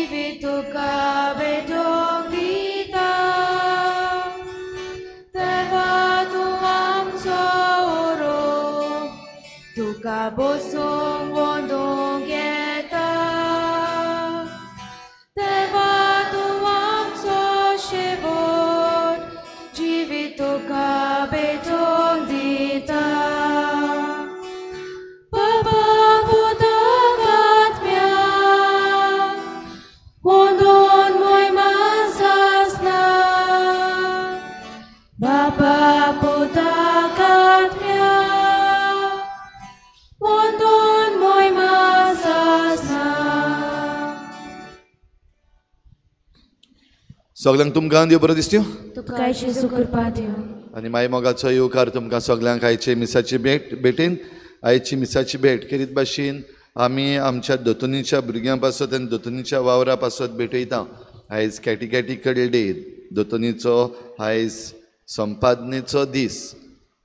जिवीत तुका भेटोंक दिता देवा तूं आमचो ओरोप तुका बसूंक वोंदोंक येता देवा तूं आमचो शेवट जिवीत तुका भेटोंक दिता बाबा पुताक आत्म्याक वोंदोन मोहिमास आसना बाबा पुताक आत्म्याक वोंदोन मोहिमास आसना सगळ्यांक तुमकां देव बरो दिसत्यो तुका येशू कृपा दिवं आनी माय मोगाचो येवकार तुमकां सगळ्यांक आयचे मिसाची भेटेन आयची मिसाची भेट करीत भाशेन आमी आमच्या दोतोनीच्या भुरग्यां पासत आनी दोतोनीच्या वावरा पासत भेटयता आयज कॅटिकॅटिकल डे दोतोनीचो आयज संपादनेचो दीस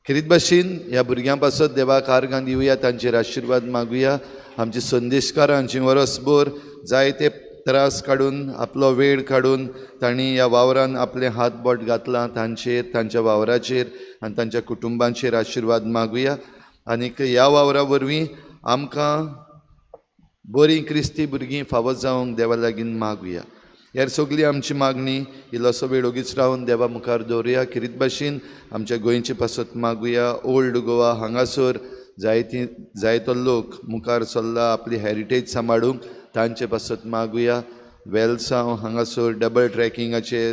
करीत भाशेन ह्या भुरग्यां पासत देवाक आर्गां दिवया तांचेर आशिर्वाद मागुया आमची संदेशकारांची वरसभर जायते त्रास काडून आपलो वेळ काडून तांणी ह्या वावरान आपले हात बोट घातलां तांचेर तांच्या वावराचेर आनी तांच्या कुटुंबांचेर आशिर्वाद मागुया आनीक ह्या वावरा वरवीं आमकां बरीं क्रिस्ती भुरगीं फावो जावंक देवा लागीं मागुया ह्यार सगळी आमची मागणी इल्लोसो वेळ ओगीच रावन देवा मुखार दवरुया करीत भाशेन आमच्या गोंयचे पासत मागुया ओल्ड गोवा हांगासर जायतो लोक मुखार चल्ला आपली हेरिटेज सांबाळूंक तांचे पासत मागुया वेलसांव हांगासर डबल ट्रॅकिंगाचे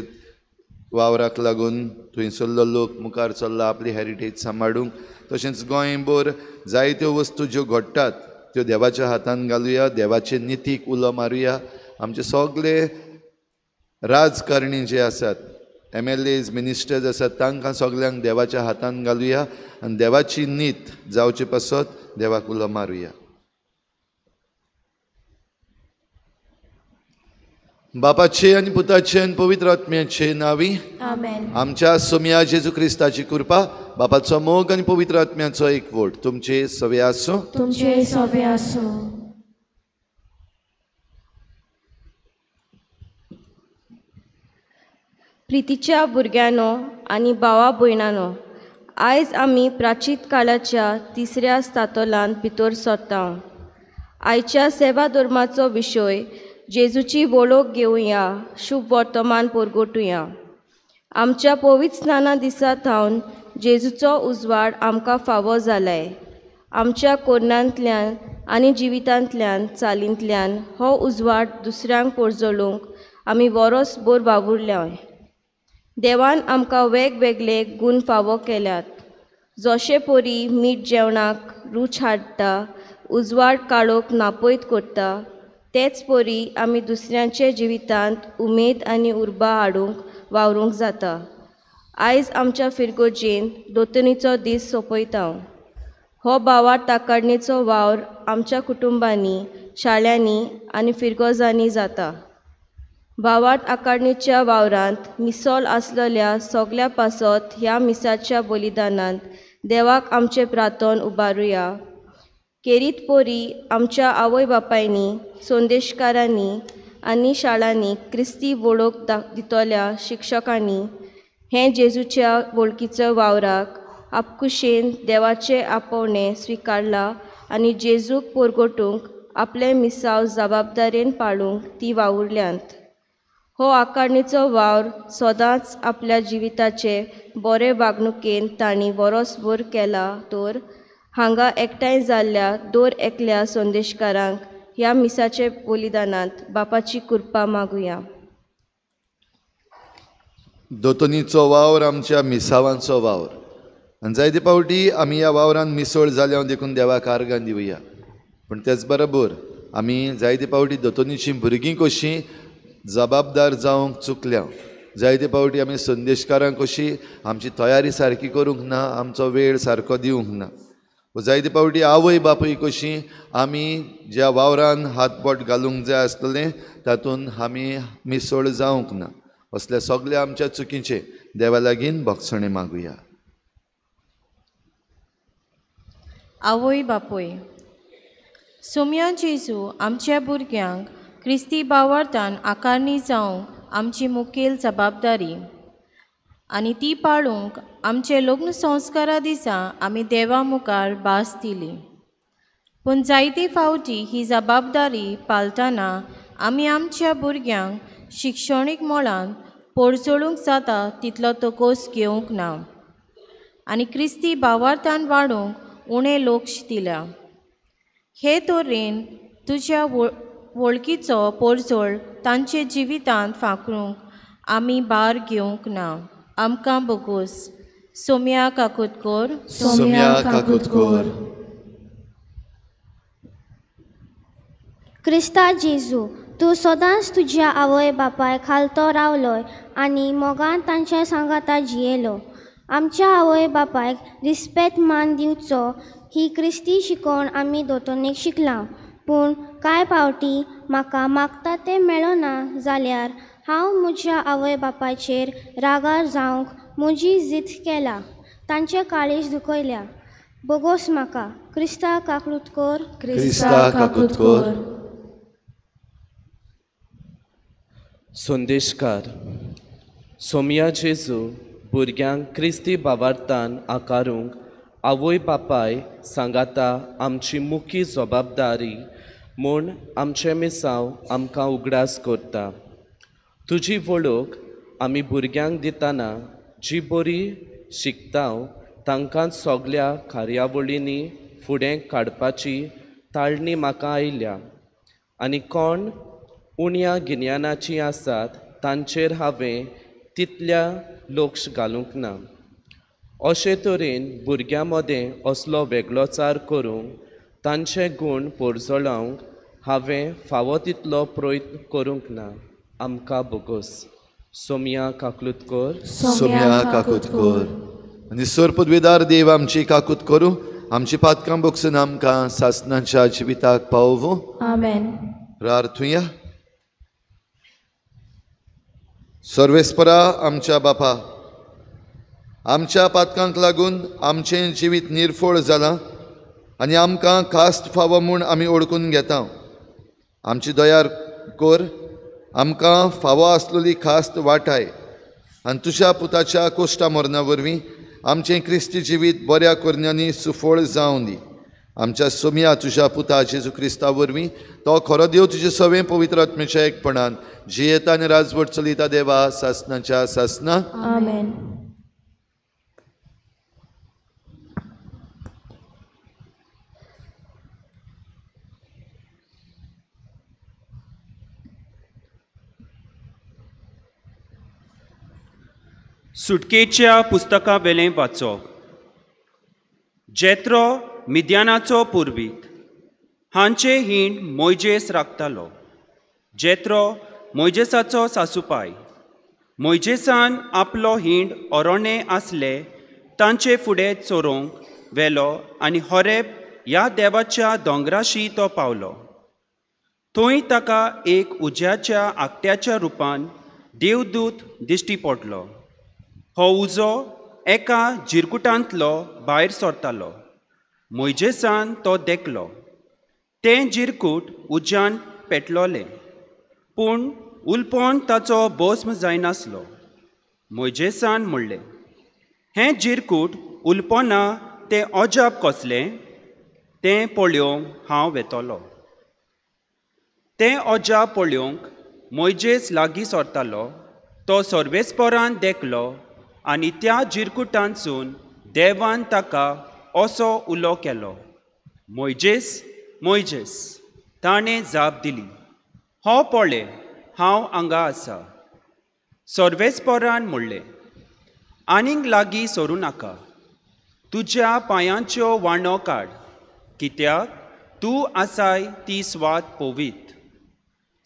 वावराक लागून थंयसरलो लोक मुखार चल्ला आपली हेरिटेज सांबाळूंक तशेंच गोंयभर जायत्यो वस्तू ज्यो घडटात त्यो देवाच्या हातान घालुया देवाचे नितीक उलो मारुया आमचे सगळे राजकारणी जे आसात MLAs मिनिस्टर्स आसात तांकां सगळ्यांक देवाच्या हातान घालुया आनी देवाची नीत जावचे पासत देवाक उलो मारुया बापाचे आनी पुताचे आनी पवित्र आत्म्याचे नांवी आमेन आमच्या सोम्या जेजू क्रिस्ताची कृपा बापाचो मोग आनी पवित्र आत्म्याचो एकवट तुमचे सवे आसूं तुमचे सवे आसूं प्रितीच्या भुरग्यानो आनी भावा भयणानो आयज आमी प्राचीत काळाच्या तिसऱ्या स्थातोलांत भितर सरता आयच्या सेवा धर्माचो विशय जेजूची वळख घेवया शुभ वर्तमान परगटुया आमच्या पवित्र स्नाना दिसा थावन जेजूचो उजवाड आमकां फावो जालाय आमच्या कोर्नांतल्यान आनी जिवितांतल्यान चालींतल्यान हो उजवाड दुसऱ्यांक परजळूंक आमी वरसभर वावुरल्या देवान आमकां वेगवेगळे गूण फावो केल्यात जशे परी मीठ जेवणाक रूच हाडटा उजवाड काळोख नापयत करता तेच परी आमी दुसऱ्यांचे जिवितांत उमेद आनी उर्बा हाडूंक वावरूंक जाता आयज आमच्या फिरगोजेन दोतोनीचो दीस सोंपयता हो भावा ताकाडणेचो वावर आमच्या कुटुंबांनी शाळ्यांनी आनी फिरगोजांनी जाता भावाट आकाडणेच्या वावरांत मिसळ आसलेल्या सगल्या पासत ह्या मिसाच्या बलिदानांत देवाक आमचे प्रार्थन उबारुया केरीत पोरी आमच्या आवय बापायनी संदेशकारांनी आनी शाळांनी क्रिस्ती वळख दितोल्या शिक्षकांनी हें जेजूच्या वळखीच्या वावराक आपकुशेन देवाचे आपोवणे स्विकारला आनी जेजूक परगटूंक आपले मिसाव जबाबदारेन पाळूंक ती वावुरल्यांत हो आकाडणेचो वावर सदांच आपल्या जिविताचे बरे वागणुकेन तांणी वरसभर केला तर हांगा एकठांय जाल्ल्या दर एकल्या संदेशकारांक ह्या मिसाचे बलिदानांत बापाची कृपा मागुया दोतोनीचो वावर आमच्या मिसावांचो वावर आनी जायते पावटी आमी ह्या वावरान मिसळ जाल्या देखून देवाक आर्गां दिवया पूण तेच बरोबर आमी जायते पावटी दोतोनीचीं भुरगीं कशीं जबाबदार जावंक चुकल्या जायते पावटी आमी संदेशकारांक कशी आमची तयारी सारकी करूंक ना आमचो वेळ सारको दिवंक ना जायते पावटी आवय बापूय कशी आमी ज्या वावरान हातबोट घालूंक जाय आसलेलें तातूंत आमी मिसळ जावंक ना असल्या सगल्या आमच्या चुकीचे देवा लागीं भक्षणे मागुया आवय बापूय सोम्या जेजू आमच्या भुरग्यांक क्रिस्ती भावार्थान आकारणी जावंक आमची मुखेल जबाबदारी आनी ती पाळूंक आमचे लग्न संस्कारा दिसा आमी देवा मुखार भास दिली. पूण जायते फावटी ही जबाबदारी पाळटना आमी आमच्या भुरग्यांक शिक्षणीक मोलान पोरचोळूंक जाता तितलो तोकोस घेवंक ना आनी क्रिस्ती भावार्थान वाडूंक उणें लक्ष दिल्या. हे तरेन तुज्या वळखीचो पोरचोळ तांचे जिवितांत फांकरूंक आमी भार घेवंक ना. आमकां बोगोस. सोम्या काकुतकर. सोम्या काकुतकर. क्रिस्ता जेजू, तूं सदांच तुज्या आवय बापाय खालतो रावलोय आनी मोगान तांच्या सांगाता जियेलो. आमच्या आवय बापायक रिस्पेद मान दिवचो ही क्रिस्ती शिकोवन आमी दोतोनीक शिकलां. पूण कांय फावटी म्हाका मागता तें मेळना जाल्यार हांव म्हज्या आवय बापायचेर रागार जावंक म्हजी जिद केला, तांचे काळीज दुखयल्या. बोगोस म्हाका. क्रिस्ता काकुतकर. क्रिस्ता काकुतकर. संदेशकार. सोम्या जेजू भुरग्यांक क्रिस्ती भावार्थान आकारूंक आवय बापाय सांगाता आमची मुख्य जबाबदारी म्हूण आमचे मिसांव आमकां उगडास करता. तुजी वळख आमी भुरग्यांक दितना जी बरी शिकतांव तांकां सगल्या कार्यावळींनी फुडें काडपाची ताळणी म्हाका आयल्या आनी कोण उण्या गिन्यानाची आसात तांचेर हांवें तितल्या लक्ष घालूंक ना. अशे तरेन भुरग्यां मदें असलो वेगळोचार करूंक तांचे गूण पोरजोळावंक हांवें फावो तितलो प्रयत्न करूंक ना. आमकां बोगोस. सोम्या काकुतकर. सोम्या काकुतकर. आनी सर पदवीदार देव आमची काकुतकर आमची पातकां बगसून आमकां सासणाच्या जिविताक पावोवं. आमेन. प्रार्थुया. सर्वेस्परा आमच्या बापा, आमच्या पातकांक लागून आमचें जिवीत निर्फळ जालां आनी आमकां कास्त फावो म्हूण आमी ओळखून घेता. आमची दया कर. आमकां फावो आसलेली कास्त वाटाय आनी तुज्या पुताच्या कोश्टा मरणा वरवीं आमचें क्रिस्ती जिवीत बऱ्या करण्यांनी सुफळ जावं दी. आमच्या सोम्या तुज्या पुता जेजू क्रिस्ता वरवीं तो खरो देव तुजे सवें पवित्र आत्मेच्या एकपणान जियेता आनी राजवट चलयता देवा सासणाच्या सासना. आमेन. सुटकेच्या पुस्तका वेलें वाचप. जेत्रो मिद्यानाचो पुर्वीत हांचे हिंड मोइजेस राखतालो. जेत्रो मोइजेसाचो सासूपाय. मोइजेसान आपलो हिंड अरोणे आसले तांचे फुडें चोरोंक वेलो आनी होरेब ह्या देवाच्या दोंगराशी तो पावलो. थंय ताका एक उज्याच्या आकट्याच्या रुपान देवदूत दिश्टी पडलो. हो उजो एका जिरकुटांतलो भायर सरतालो. मोइजेसान तो देखलो. तें जिरकूट उज्यान पेटलोलें, पूण उलपण ताचो भस्म जायनासलो. मोइजेसान म्हणलें, हें जिरकूट उलपना तें अजाप कसलें? तें पळोवंक हांव वेतलो. तें अजाप पळोवंक मोइजेस लागीं सरतालो. तो सर्वेस्परान देखलो आनी त्या जिरकुटांतसून देवान ताका असो उलो केलो, मोइजेस, मोइजेस. ताणें जाप दिली, हो पळय, हांव हांगा आसा. सर्वेस्परान म्हणलें, आनीक लागीं सरूं नाका. तुज्या पांयांच्यो वांडो काड, कित्याक तूं आसाय ती स्वात पवीत.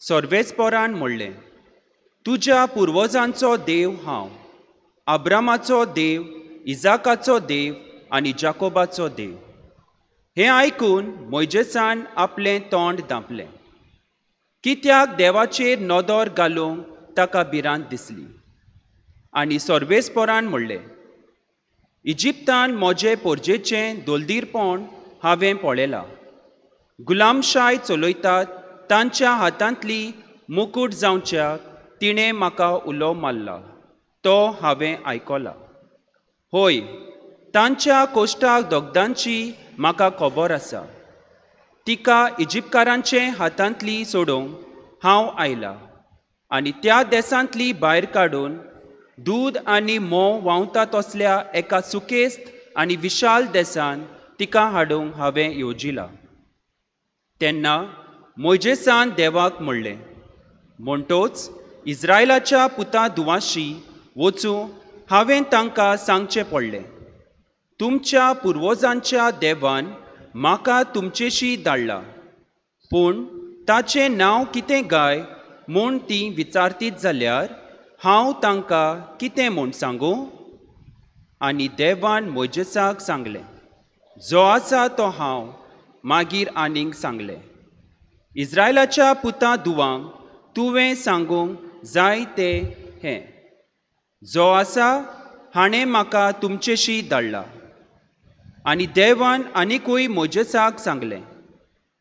सर्वेस्परान म्हणलें, तुज्या पुर्वजांचो देव हांव, अब्रामाचो देव, इजाकाचो देव आनी जाकोबाचो देव. हें आयकून मोइजेसान आपलें तोंड धांपलें, कित्याक देवाचेर नदर घालूंक ताका भिरांत दिसली. आनी सर्वेस्परान म्हणलें, इजिप्तान म्हजे पोरजेचें दोलदीरपण हांवें पळयलां. गुलामशाय चलयतात तांच्या हातांतली मुकूट जावच्याक तिणें म्हाका उलो मारला तो हांवें आयकला. होय, तांच्या कोश्टाक दोगदांची म्हाका खबर आसा. तिका इजिप्तकारांचे हातांतली सोडूंक हांव आयला आनी त्या देसांतली भायर काडून दूद आनी मोव व्हांवता तसल्या एका सुकेस्त आनी विशाल देसान तिका हाडूंक हांवें येवजिला. तेन्ना मोइजेसान देवाक म्हणलें, म्हणटोच इस्रायलाच्या पुतां धुवाशी वचूं हांवें तांकां सांगचें पडलें, तुमच्या पुर्वजांच्या देवान म्हाका तुमचेशी धाडला, पूण ताचें नांव कितें गाय म्हूण तीं विचारतीत जाल्यार हांव तांकां कितें म्हूण सांगूं? आनी देवान मोइजेसाक सांगलें, जो आसा तो हांव. मागीर आनीक सांगलें, इस्रायलाच्या पुतां धुवांक तुवें सांगूंक जाय तें हें, जो आसा हाणें म्हाका तुमचेशी धाडला. आनी देवान आनिकूय मोइजेसाक सांगलें,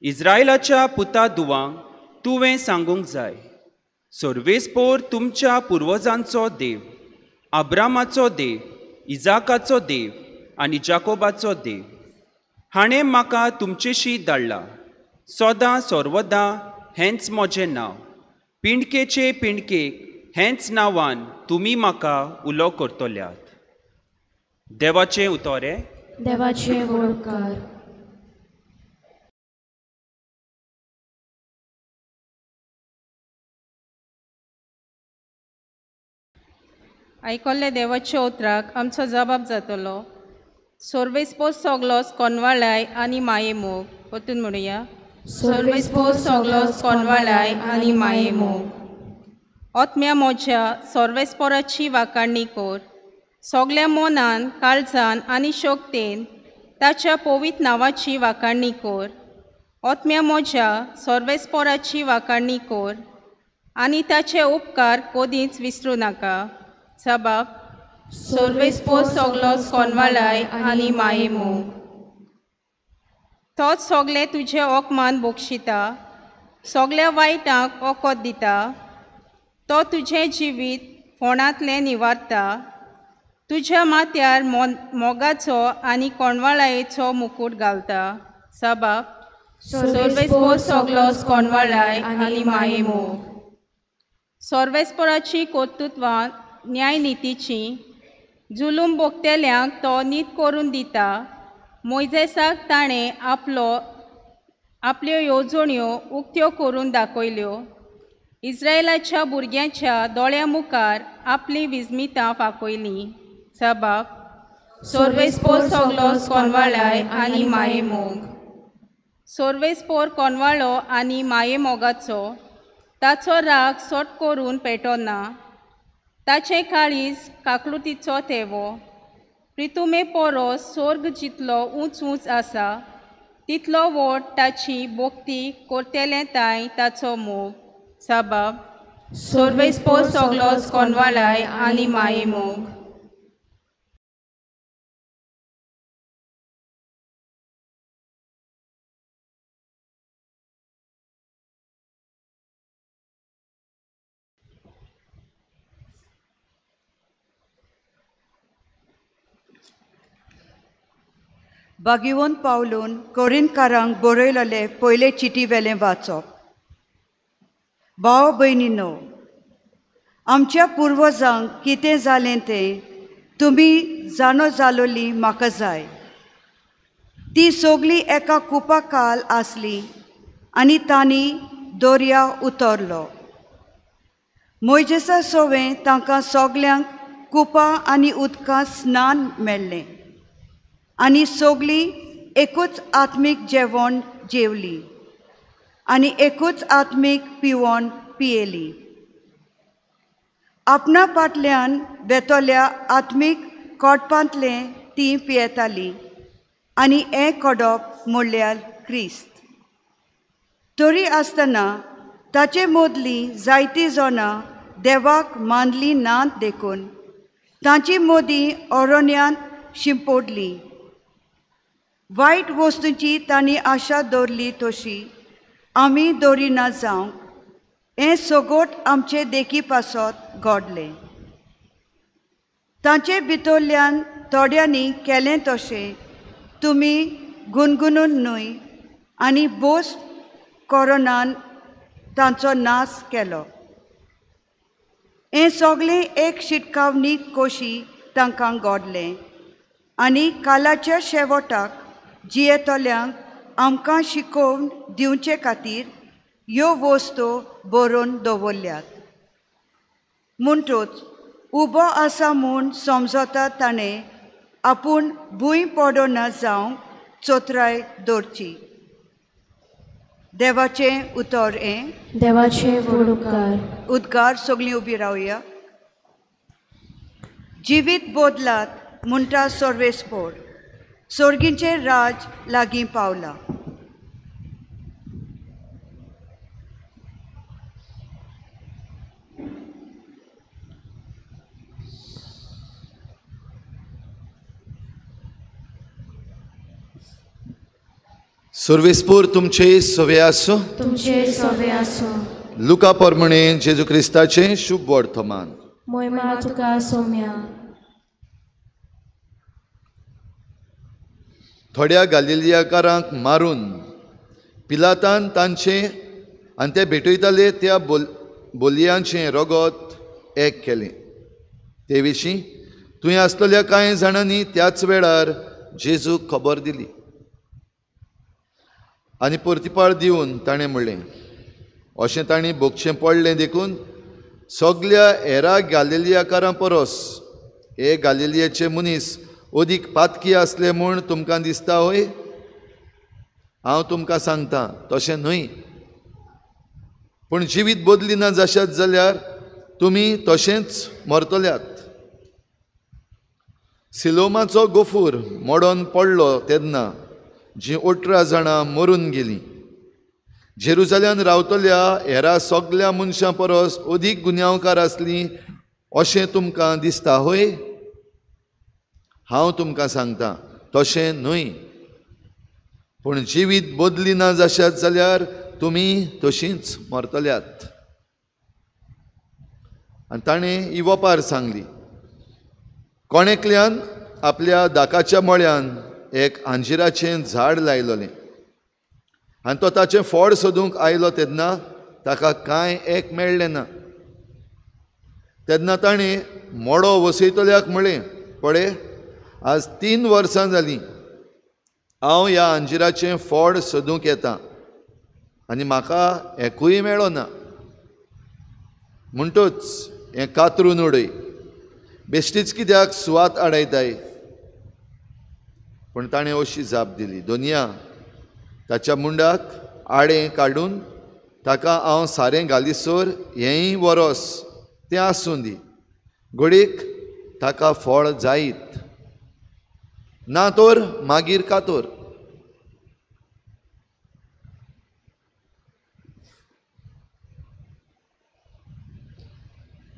इस्रायलाच्या पुतां धुवांक तुवें सांगूंक जाय, सर्वेस्पोर तुमच्या पुर्वजांचो देव, अब्रामाचो देव, इजाकाचो देव आनी जाकोबाचो देव, हाणें म्हाका तुमचेशी धाडला. सदां सर्वदां हेंच म्हजें नांव, पिणकेचे पिणकेक हेंच नांवान तुमी म्हाका उलो करतल्यात. देवाचें उतोरें. देवाचे वळकार. आयकल्ले देवाच्या उतराक आमचो जबाब जातलो. सर्वेस्पोर सगलोच कोनवाळाय आनी माये मोग. परतून म्हणुया, सर्वेस्पोर सगलोच कोनवाळाय आनी माये मोग. ओतम्या मोज्या सर्वेस्पोराची वाकाडणी कोर. सगल्या मोनान, काळजान आनी शोकतेन ताच्या पवित्र नांवाची वाकाडणी कोर. ओतम्या मोज्या सर्वेस्पोराची वाकाडणी कोर आनी ताचे उपकार कदींच विसरूं नाका. जबाब. सर्वेस्पोर सगलोच कोनवाळाय आनी माये मोग. तोच सोगले तुजे ओकमान बोगशिता, सोगल्या वायटांक ओकोत दिता. तो तुजें जिवीत फोंडांतलें निवारता. तुज्या माथ्यार मोगाचो आनी कोणवाळायेचो मुकूट घालता. जबाब. सर्वेस्पोर सगलोच कोनवाळाय आनी माये मोग. सर्वेस्पोराची कर्तृत्वां न्यायनितीची जुलूम भोगतेल्यांक तो नीत करून दिता. मोइजेसाक ताणें आपल्यो येवजण्यो उक्त्यो करून दाखयल्यो. इस्रायलाच्या भुरग्यांच्या दोळ्या मुखार आपली विजमितां फांकयलीं. जबाब. सर्वेस्पोर सगलोच कोनवाळाय आनी माये मोग. सर्वेस्पोर कोनवाळो आनी माये मोगाचो ताचो राग सोट करून पेटोना. ताचें काळीज काकलुतीचो तेवो. प्रितुमे पोरोस सोर्ग जितलो उंच उंच आसा तितलो व्हड ताची भोक्ती करतेलेताय ताचो मोग. जबाब. सर्वेस्पोर सगलोच कोनवाळाय आनी माये मोग. बागिवोन पावलून कोरिंतकारांक बरयलेले पयले चिटी वेलें वाचप. भाव भयणीनो, आमच्या पुर्वजांक कितें जालें तें तुमी जाणो जालोली म्हाका जाय. ती सोगली एका कुपा काल आसली आनी तांणी दर्या उतरलो. मोइजेसा सोवें तांकां सोगल्यांक कुपा आनी उदकां स्नान मेळ्ळें आनी सोगलीं एकूच आत्मीक जेवण जेवलीं आनी एकूच आत्मीक पिवण पियेलीं. आपणा फाटल्यान बेतोल्या आत्मीक कोडपांतलें तीं पियेतालीं आनी हें कोडप म्हणल्यार क्रिस्त. तरी आसतना ताचे मदलीं जायतीं जाणां देवाक मानलीं नात देखून तांची मोदीं अरण्यांत शिंपोडलीं. वायट वस्तूंची तांणी आशा दवरली तशी आमी दोरिना जावंक हें सोगोट आमचे देखी पासत घडलें. तांचे भितरल्यान थोड्यांनी केलें तशें तुमी गुणगुणून न्हय आनी बोस कोरोनान तांचो नाश केलो. हें सगळें एक शिटकावणी कोशी तांकां घडलें आनी कालाच्या शेवटाक जियेतल्यांक आमकां शिकोवन दिवचे खातीर ह्यो वस्तू बरोवन दवरल्यात. म्हणटूच उबो आसा म्हूण समजता ताणें आपूण भूंय पडना जावंक चोत्राय दवरची. देवाचें उतर हें. देवाचे व्हड उपकार. उद्गार सगळीं उबी रावया. जिवीत बदलात म्हणटा सर्वेस्पोर. सर्गींचें राज लागीं पावलां. सर्वेस्पोर तुमचे सवे आसूं. तुमचे सवे आसूं. लुका पोरमणे जेजू क्रिस्ताचें शुभ वर्तमान. मोहिमा तुका सौम्या. थोड्या गालिलियाकारांक मारून पिलातान तांचें आनी ते भेटयताले त्या बोलयांचें रगत एक केलें. ते विशीं थंय आसलेल्या कांय जाणांनी त्याच वेळार जेजूक खबर दिली आनी परतीपाळ दिवन ताणें म्हणलें. अशें तांणी भोगचें पडलें देखून सगल्या हेरा गालिलियाकारां परस हे गालिलियाचे मनीस अदीक पातकी आसले म्हूण तुमकां दिसता होय? हांव तुमकां सांगतां तशें न्हय. पूण जिवीत बदलिना जशात जाल्यार तुमी तशेंच मरतल्यात. सिलोमाचो गोफूर मोडोन पडलो तेन्ना जीं 18 जाणां मरून गेलीं. जेरुसलेमान रावतल्या हेरा सगल्या मनशां परस अदीक गुन्यांवकार आसलीं अशें तुमकां दिसता होय? हांव तुमकां सांगतां तशें न्हय. पूण जिवीत बदलिना जशात जाल्यार तुमी तशींच मरतल्यात. आनी ताणें ही वपार सांगली. कोणेकल्यान आपल्या दाकाच्या मळ्यान एक आंजिराचें झाड लायलोलें आनी तो ताचें फळ सोदूंक आयलो तेन्ना ताका कांय एक मेळ्ळें ना. तेन्ना ताणें मोडो वसयतल्याक म्हणलें, पळय आज 3 वर्सां जालीं हांव ह्या आंजिराचें फळ सोदूंक येतां आनी म्हाका एकूय मेळ्ळो ना. म्हणटूच हें कातरून उडय. बेश्टीच कित्याक सुवात आडायताय. पूण ताणें अशी जाप दिली, दोनया ताच्या मुंडाक आडें काडून ताका हांव सारें घालीसर हेंय वरोस तें आसूं दी. घडीक ताका फळ जायत ना तर मागीर कातोर.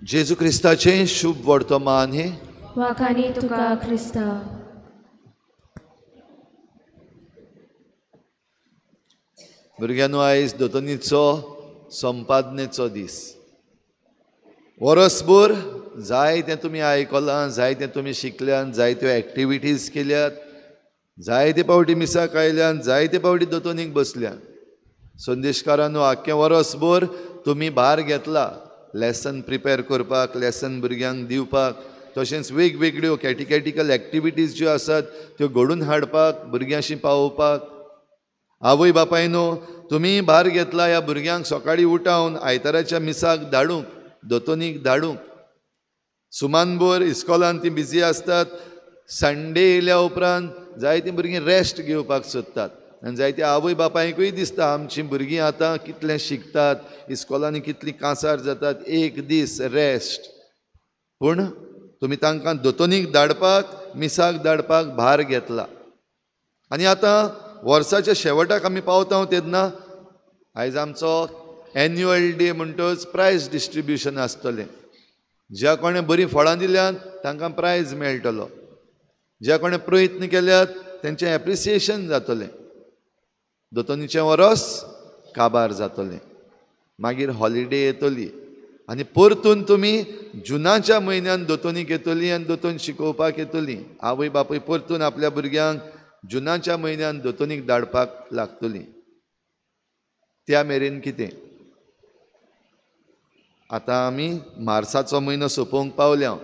जेजू क्रिस्ताचें शुभ वर्तमान हें. वाखाणी तुका क्रिस्ता. भुरग्यांनो आयज दोतोनीचो संपादनेचो दीस. वर्सभर जायतें तुमी आयकलां, जायतें तुमी शिकल्यात, जायत्यो एक्टिविटीज केल्यात, जायते पावटी मिसाक आयल्यात, जायते पावटी दोतोनीक बसल्यात. संदेशकारांनो आख्खें वर्सभर तुमी भार घेतला लेसन प्रिपेर करपाक, लेसन भुरग्यांक दिवपाक, तशेंच वेगवेगळ्यो कॅटिकॅटिकल एक्टिविटीज ज्यो आसात त्यो घडोवन हाडपाक, भुरग्यांशी पावोवपाक. आवय बापायनो तुमी भार घेतला ह्या भुरग्यांक सकाळीं उठावन आयताराच्या मिसाक धाडूंक, दोतोनीक धाडूंक. सुमानभर इस्कॉलान तीं बिजी आसतात. संडे येयल्या उपरांत जायतीं भुरगीं रेस्ट घेवपाक सोदतात आनी जायत्या आवय बापायकूय दिसता आमचीं भुरगीं आतां कितलें शिकतात, इस्कॉलांनी कितलीं कांसार जातात, एक दीस रेस्ट. पूण तुमी तांकां दोतोनीक धाडपाक, मिसाक धाडपाक भार घेतला. आनी आतां वर्साच्या शेवटाक आमी पावता तेन्ना आयज आमचो एन्युअल डे म्हणटच प्रायज डिस्ट्रिब्युशन आसतलें. ज्या कोणें बरीं फळां दिल्यात तांकां प्रायज मेळटलो. ज्या कोणें प्रयत्न केल्यात तेंचें एप्रिसिएशन जातलें. दोतोनीचें वरस काबार जातलें. मागीर हॉलिडे येतली आनी परतून तुमी जुनाच्या म्हयन्यान दोतोनीक येतली आनी दोतोन शिकोवपाक येतली. आवय बापूय परतून आपल्या भुरग्यांक जुनाच्या म्हयन्यान दोतोनीक धाडपाक लागतली. त्या मेरेन कितें? आतां आमी मार्चाचो म्हयनो सोंपोवंक पावल्या,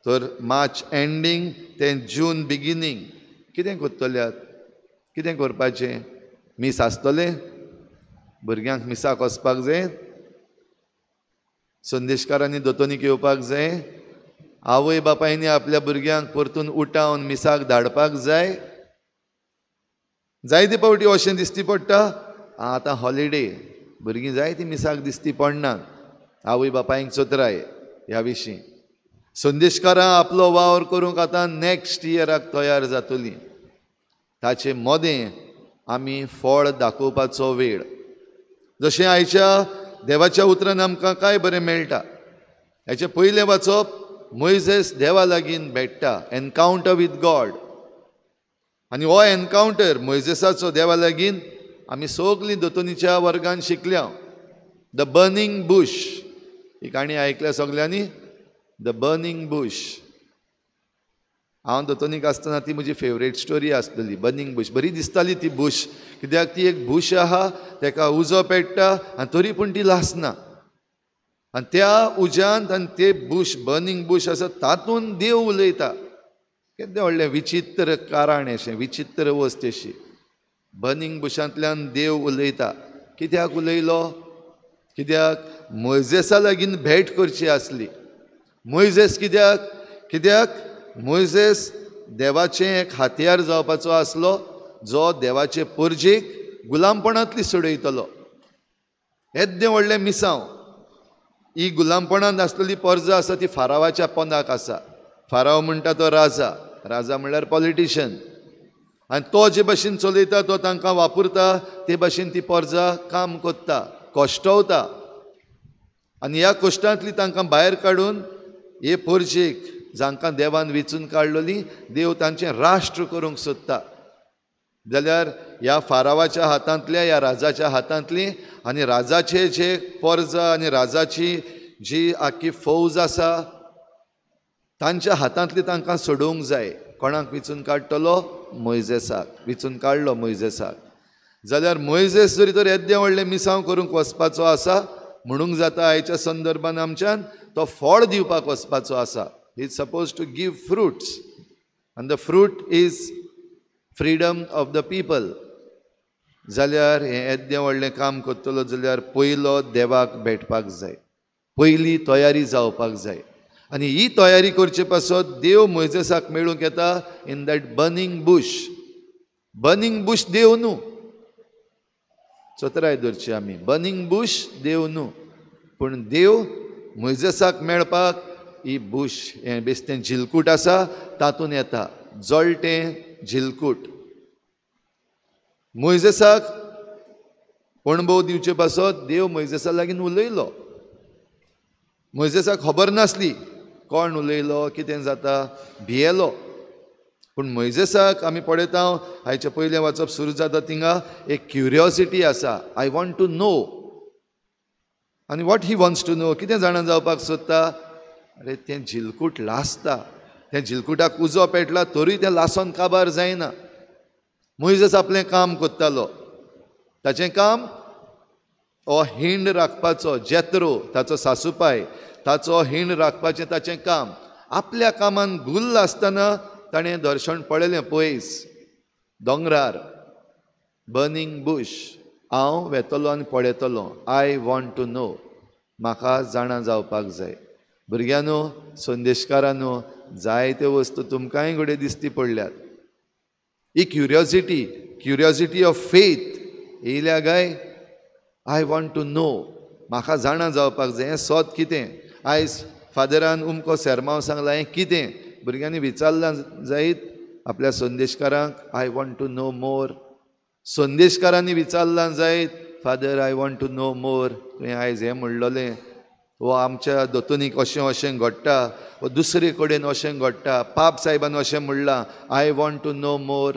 तर मार्च एंडींग ते जून बिगिनींग कितें कोत्तल्यात? कितें करपाचें? मीस आसतलें? भुरग्यांक मिसाक वचपाक जाय? संदेशकारांनी दोतोनीक येवपाक जाय? आवय बापायनी आपल्या भुरग्यांक परतून उठावन मिसाक धाडपाक जाय? जायते फावटी अशें दिसती पडटा आतां हॉलिडे, भुरगीं जायतीं मिसाक दिसती पडनात. आवय बापायंक चोत्राय ह्या विशीं. संदेशकारां आपलो वावर करूंक आतां नॅक्स्ट इयराक तयार जातलीं. ताचें मोदें आमी फळ दाखोवपाचो वेळ. जशें आयच्या देवाच्या उतरान आमकां काय बरें मेळटा. हेचें पयलें वाचप, मोइजेस देवा लागीं भेट्टा, एनकावंटर वीथ गॉड. आनी हो एनकावंटर मोइजेसाचो देवा लागीं आमी सगलीं दोतोनीच्या वर्गान शिकल्या. द बर्निंग बुश ही काणी आयकल्या सगल्यांनी? The burning bush. हांव दोतोनीक आसतना ती म्हजी फेवरेट स्टोरी आसतली. बर्निंग बुश बरी दिसताली ती बुश, कित्याक ती एक बुश आहा, तेका उजो पेट्टा आनी तरी पूण ती लासना. आनी त्या उज्यांत आनी ते बुश, बर्निंग बुश आसा, तातूंत देव उलयता. केन्ना व्हडलें विचित्र कारण अशें, विचित्र वस्त अशी. बर्निंग बुशांतल्यान देव उलयता. कित्याक उलयलो? कित्याक मोइजेसा लागीं भेट करची आसली. मोइजेस कित्याक? कित्याक मोइजेस देवाचें एक हातयार जावपाचो आसलो, जो देवाचे परजेक गुलामपणांतली सोडयतलो. येद्दें व्हडलें मिसांव. ही गुलामपणांत आसलेली पर्जा आसा ती फारावाच्या पोंदाक आसा. फाराव म्हणटा तो राजा, राजा म्हणल्यार पॉलिटिशियन. आनी तो जे भाशेन चलयता, तो तांकां वापरता, ते भाशेन ती पर्जा काम कोत्ता, कोश्टवता. आनी ह्या कोश्टांतली तांकां भायर काडून हे पर्जेक, जांकां देवान वेंचून काडलोली, देव तांचें राष्ट्र करूंक सोदता. जाल्यार ह्या फारावाच्या हातांतल्या, ह्या राजाच्या हातांतली आनी राजाचे जे पर्जा आनी राजाची जी आख्खी फौज आसा, तांच्या हातांतली तांकां सोडूंक जाय. कोणाक वेंचून काडटलो? मोइजेसाक. वेंचून काडलो मोइजेसाक. जाल्यार मोइजेस जरी तर येद्दें व्हडलें मिसांव करूंक वचपाचो आसा, म्हणूंक जाता आयच्या संदर्भान आमच्यान तो फळ दिवपाक वचपाचो आसा. He is suppose to give fruits, आनी the fruit is freedom of the people. जाल्यार हें येद्दें व्हडलें काम करतलो जाल्यार पयलो देवाक भेटपाक जाय, पयली तयारी जावपाक जाय. आनी ही तयारी करचे पासत देव मोइजेसाक मेळूंक येता in that burning bush. Burning bush देव न्हू, चोत्राय धरची आमी. बर्निंग बुश देव न्हू, पूण देव मोइजेसाक मेळपाक ही बुश, हें बेश्टें झिलकूट आसा, तातूंत येता. जळटें झिलकूट. मोइजेसाक पणभव दिवचे पासत देव मोइजेसा लागीं उलयलो. मोइजेसाक खबर नासली कोण उलयलो, कितें जाता, भियेलो. पूण मोइजेसाक आमी पळयता, हायचे पयलें वाचप सुरू जाता थिंगा एक क्युरियोसिटी आसा. I want to know. आनी what he wants to know, कितें जाणा जावपाक सोदता? अरे तें झिलकूट लासता, त्या झिलकुटाक उजो पेटला तरी तें लासोन काबार जायना. मोइजेस आपलें काम कोत्तालो. ताचें काम हो हिंड राखपाचो. जेत्रो ताचो सासूपाय, ताचो हिंड राखपाचें ताचें काम. आपल्या कामान गुल्ल आसतना ताणें दर्शण पळयलें पयस दोंगरार. Burning bush. हांव वेतलो आनी पळयतलो. I want to know. म्हाका जाणा जावपाक जाय. भुरग्यांनो, संदेशकारांनो, जायत्यो वस्तू तुमकांय घडये दिसती पडल्यात. ही क्युरियोसिटी ऑफ फेथ येयल्या काय? I want to know. म्हाका जाणा जावपाक जाय. हें सोद कितें? आयज फादरान उमको सेरमांव सांगलां, हें कितें? भुरग्यांनी विचारलां जायत आपल्या संदेशकारांक, I want to know more. संदेशकारांनी विचारलां जायत, father I want to know more. तुवें आयज हें म्हणलोलें, वो आमच्या दोतोनीक अशें अशें घडटा, वो दुसरे कडेन अशें घडटा, पाप साहेबान अशें म्हणलां, आय वॉन्ट टू नो मोर.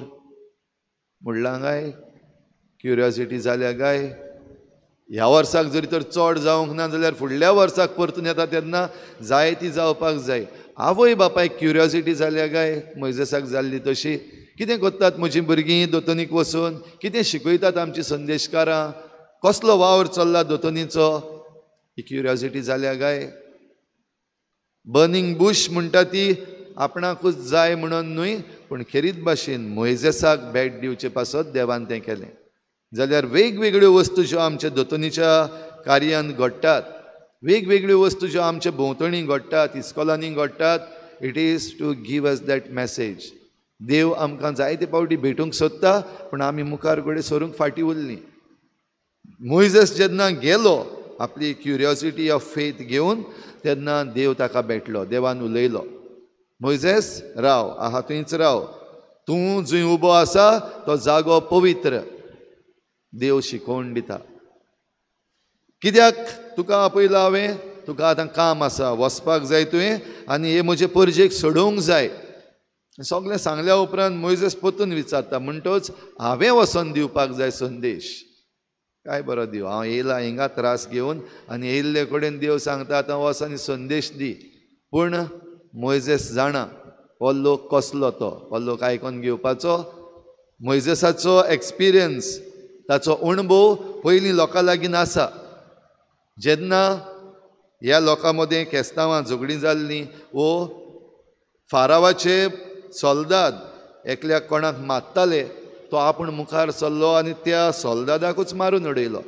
म्हणलां काय? क्युरियोसिटी जाल्या काय? ह्या वर्साक जरी तर चड जावंक ना जाल्यार फुडल्या वर्साक परतून येता तेन्ना जाय ती जावपाक जाय. आवय बापायक क्युरियोसिटी जाल्या काय मोइजेसाक जाल्ली तशी? कितें कोत्तात म्हजीं भुरगीं दोतोनीक वचून? कितें शिकयतात आमची संदेशकारां? कसलो वावर चल्ला दोतोनीचो? ही क्युरियोसिटी जाल्या काय? बर्निंग बुश म्हणटा ती आपणाकूच जाय म्हणून न्हय, पूण खेरीत भाशेन मोइजेसाक भेट दिवचे पासत देवान तें केलें. जाल्यार वेगवेगळ्यो वस्तू ज्यो आमच्या दोतोनीच्या कार्यान घडटात, वेगवेगळ्यो वस्तू ज्यो आमच्या भोंवतणी घडटात, इस्कॉलांनी घडटात, it is to give us that message. देव आमकां जायते पावटी भेटूंक सोदता, पूण आमी मुखार घोडे सरूंक फाटीं उरलीं. मोइजेस जेन्ना गेलो आपली क्युरियोसिटी ऑफ फेथ घेवन, तेन्ना देव ताका भेटलो. देवान उलयलो, मोइजेस राव, आहा थंयच राव, तूं जंय उबो आसा तो जागो पवित्र. देव शिकोवन दिता. कित्याक तुका आपयला हांवें? तुका आतां काम आसा, वचपाक जाय तुवें, आनी हे म्हजे परजेक सोडोवंक जाय. सगळें सांगल्या उपरांत मोइजेस परतून विचारता, म्हणटच हांवें वचोन दिवपाक जाय संदेश. काय बरो देव, हांव येयला हिंगा त्रास घेवन, आनी येयल्ले कडेन देव सांगता आतां वच आनी संदेश दी. पूण मोइजेस जाणा हो लोक कसलो तो, हो लोक आयकोन घेवपाचो. मोइजेसाचो एक्सपिरियन्स, ताचो अणभव पयलीं लोकां लागीं आसा. जेन्ना ह्या लोकां मदें केस्तांवां झगडीं जाल्लीं, वो फारावाचे सोल्दाद एकल्याक कोणाक मारताले, तो आपूण मुखार सरलो आनी त्या सोल्दादाकूच मारून उडयलो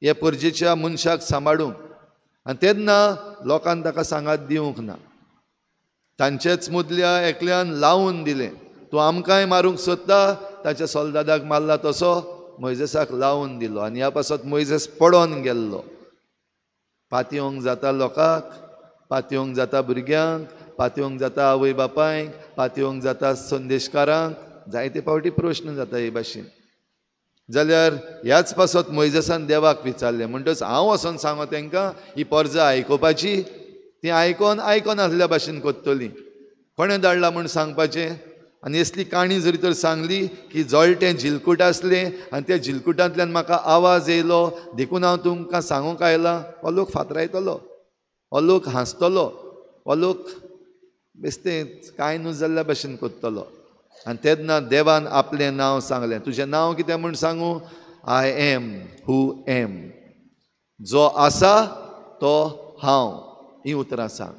हे परजेच्या मनशाक सांबाळूंक. आनी तेन्ना लोकांन ताका सांगात दिवंक ना. तांचेच मदल्या एकल्यान लावून दिलें. तूं आमकांय मारूंक सोदता, ताच्या सोल्दादाक मारला तसो मोइजेसाक लावून दिलो. आनी ह्या पासत मोइजेस पडोन गेल्लो. पातयेवंक जाता लोकांक, पातयेवंक जाता भुरग्यांक, पातयेवंक जाता आवय बापायक, पातयेवंक जाता संदेशकारांक. जायते फावटी प्रश्न जाता हे भाशेन. जाल्यार ह्याच पासत मोइजेसान देवाक विचारलें, म्हणटच हांव वचोन सांगो तांकां ही पर्जा आयकोपाची? ती आयकोन आसल्या भाशेन कोत्तलीं. कोणें धाडला म्हूण सांगपाचें? आनी असली काणी जरी तर सांगली की जळटें झिलकूट आसलें आनी त्या झिलकुटांतल्यान म्हाका आवाज येयलो, देखून हांव तुमकां सांगूंक आयलां, हो लोक फातरायतलो, हो लोक हांसतलो, हो लोक बेश्टें कांय न्हू जाल्ल्या भाशेन कोत्तलो. आनी तेन्ना देवान आपलें नांव सांगलें. तुजें नांव कितें म्हूण सांगूं? I am who M. जो आसा तो हांव. हीं उतरां सांग.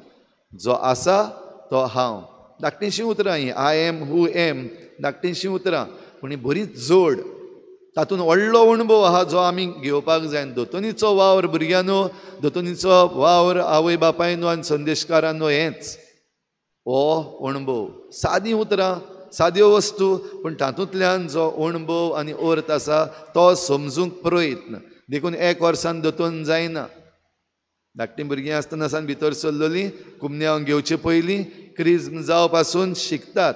जो आसा तो हांव. धाकटीशीं उतरां हीं. आय एम हू एम, धाकटीशीं उतरां, पूण ही बरीच जोड. तातूंत व्हडलो अणभव आहा जो आमी घेवपाक जाय. दोतोनीचो वावर भुरग्यांनो, दोतोनीचो वावर आवय बापायनो आनी संदेशकारांनो हेंच हो अणभव. सादीं उतरां, साद्यो वस्तू, पूण तातूंतल्यान जो अणभव आनी अर्थ आसा तो समजूंक प्रयत्न. देखून एक वर्सान दोतोन जायना. धाकटीं भुरगीं आसतना सावन भितर सरलेलीं कुमन्यांव घेवचे पयलीं क्रिज्म जावं पासून शिकतात,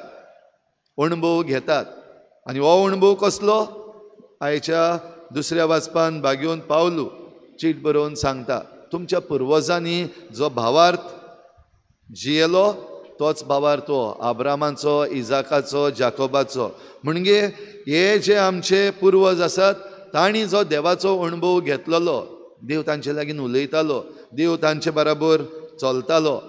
अणभव घेतात. आनी हो अणभव कसलो? आयच्या दुसऱ्या वाचपान भाग्योन पावलू चीट बरोवन सांगता, तुमच्या पुर्वजांनी जो भावार्थ जियेलो तोच भावार्थ हो आब्रामाचो, इजाकाचो, जाकोबाचो. म्हणजे हे जे आमचे पुर्वज आसात तांणी जो देवाचो अणभव घेतलेलो, देव तांचे लागीं उलयतालो, देव तांचे बराबर चलतालो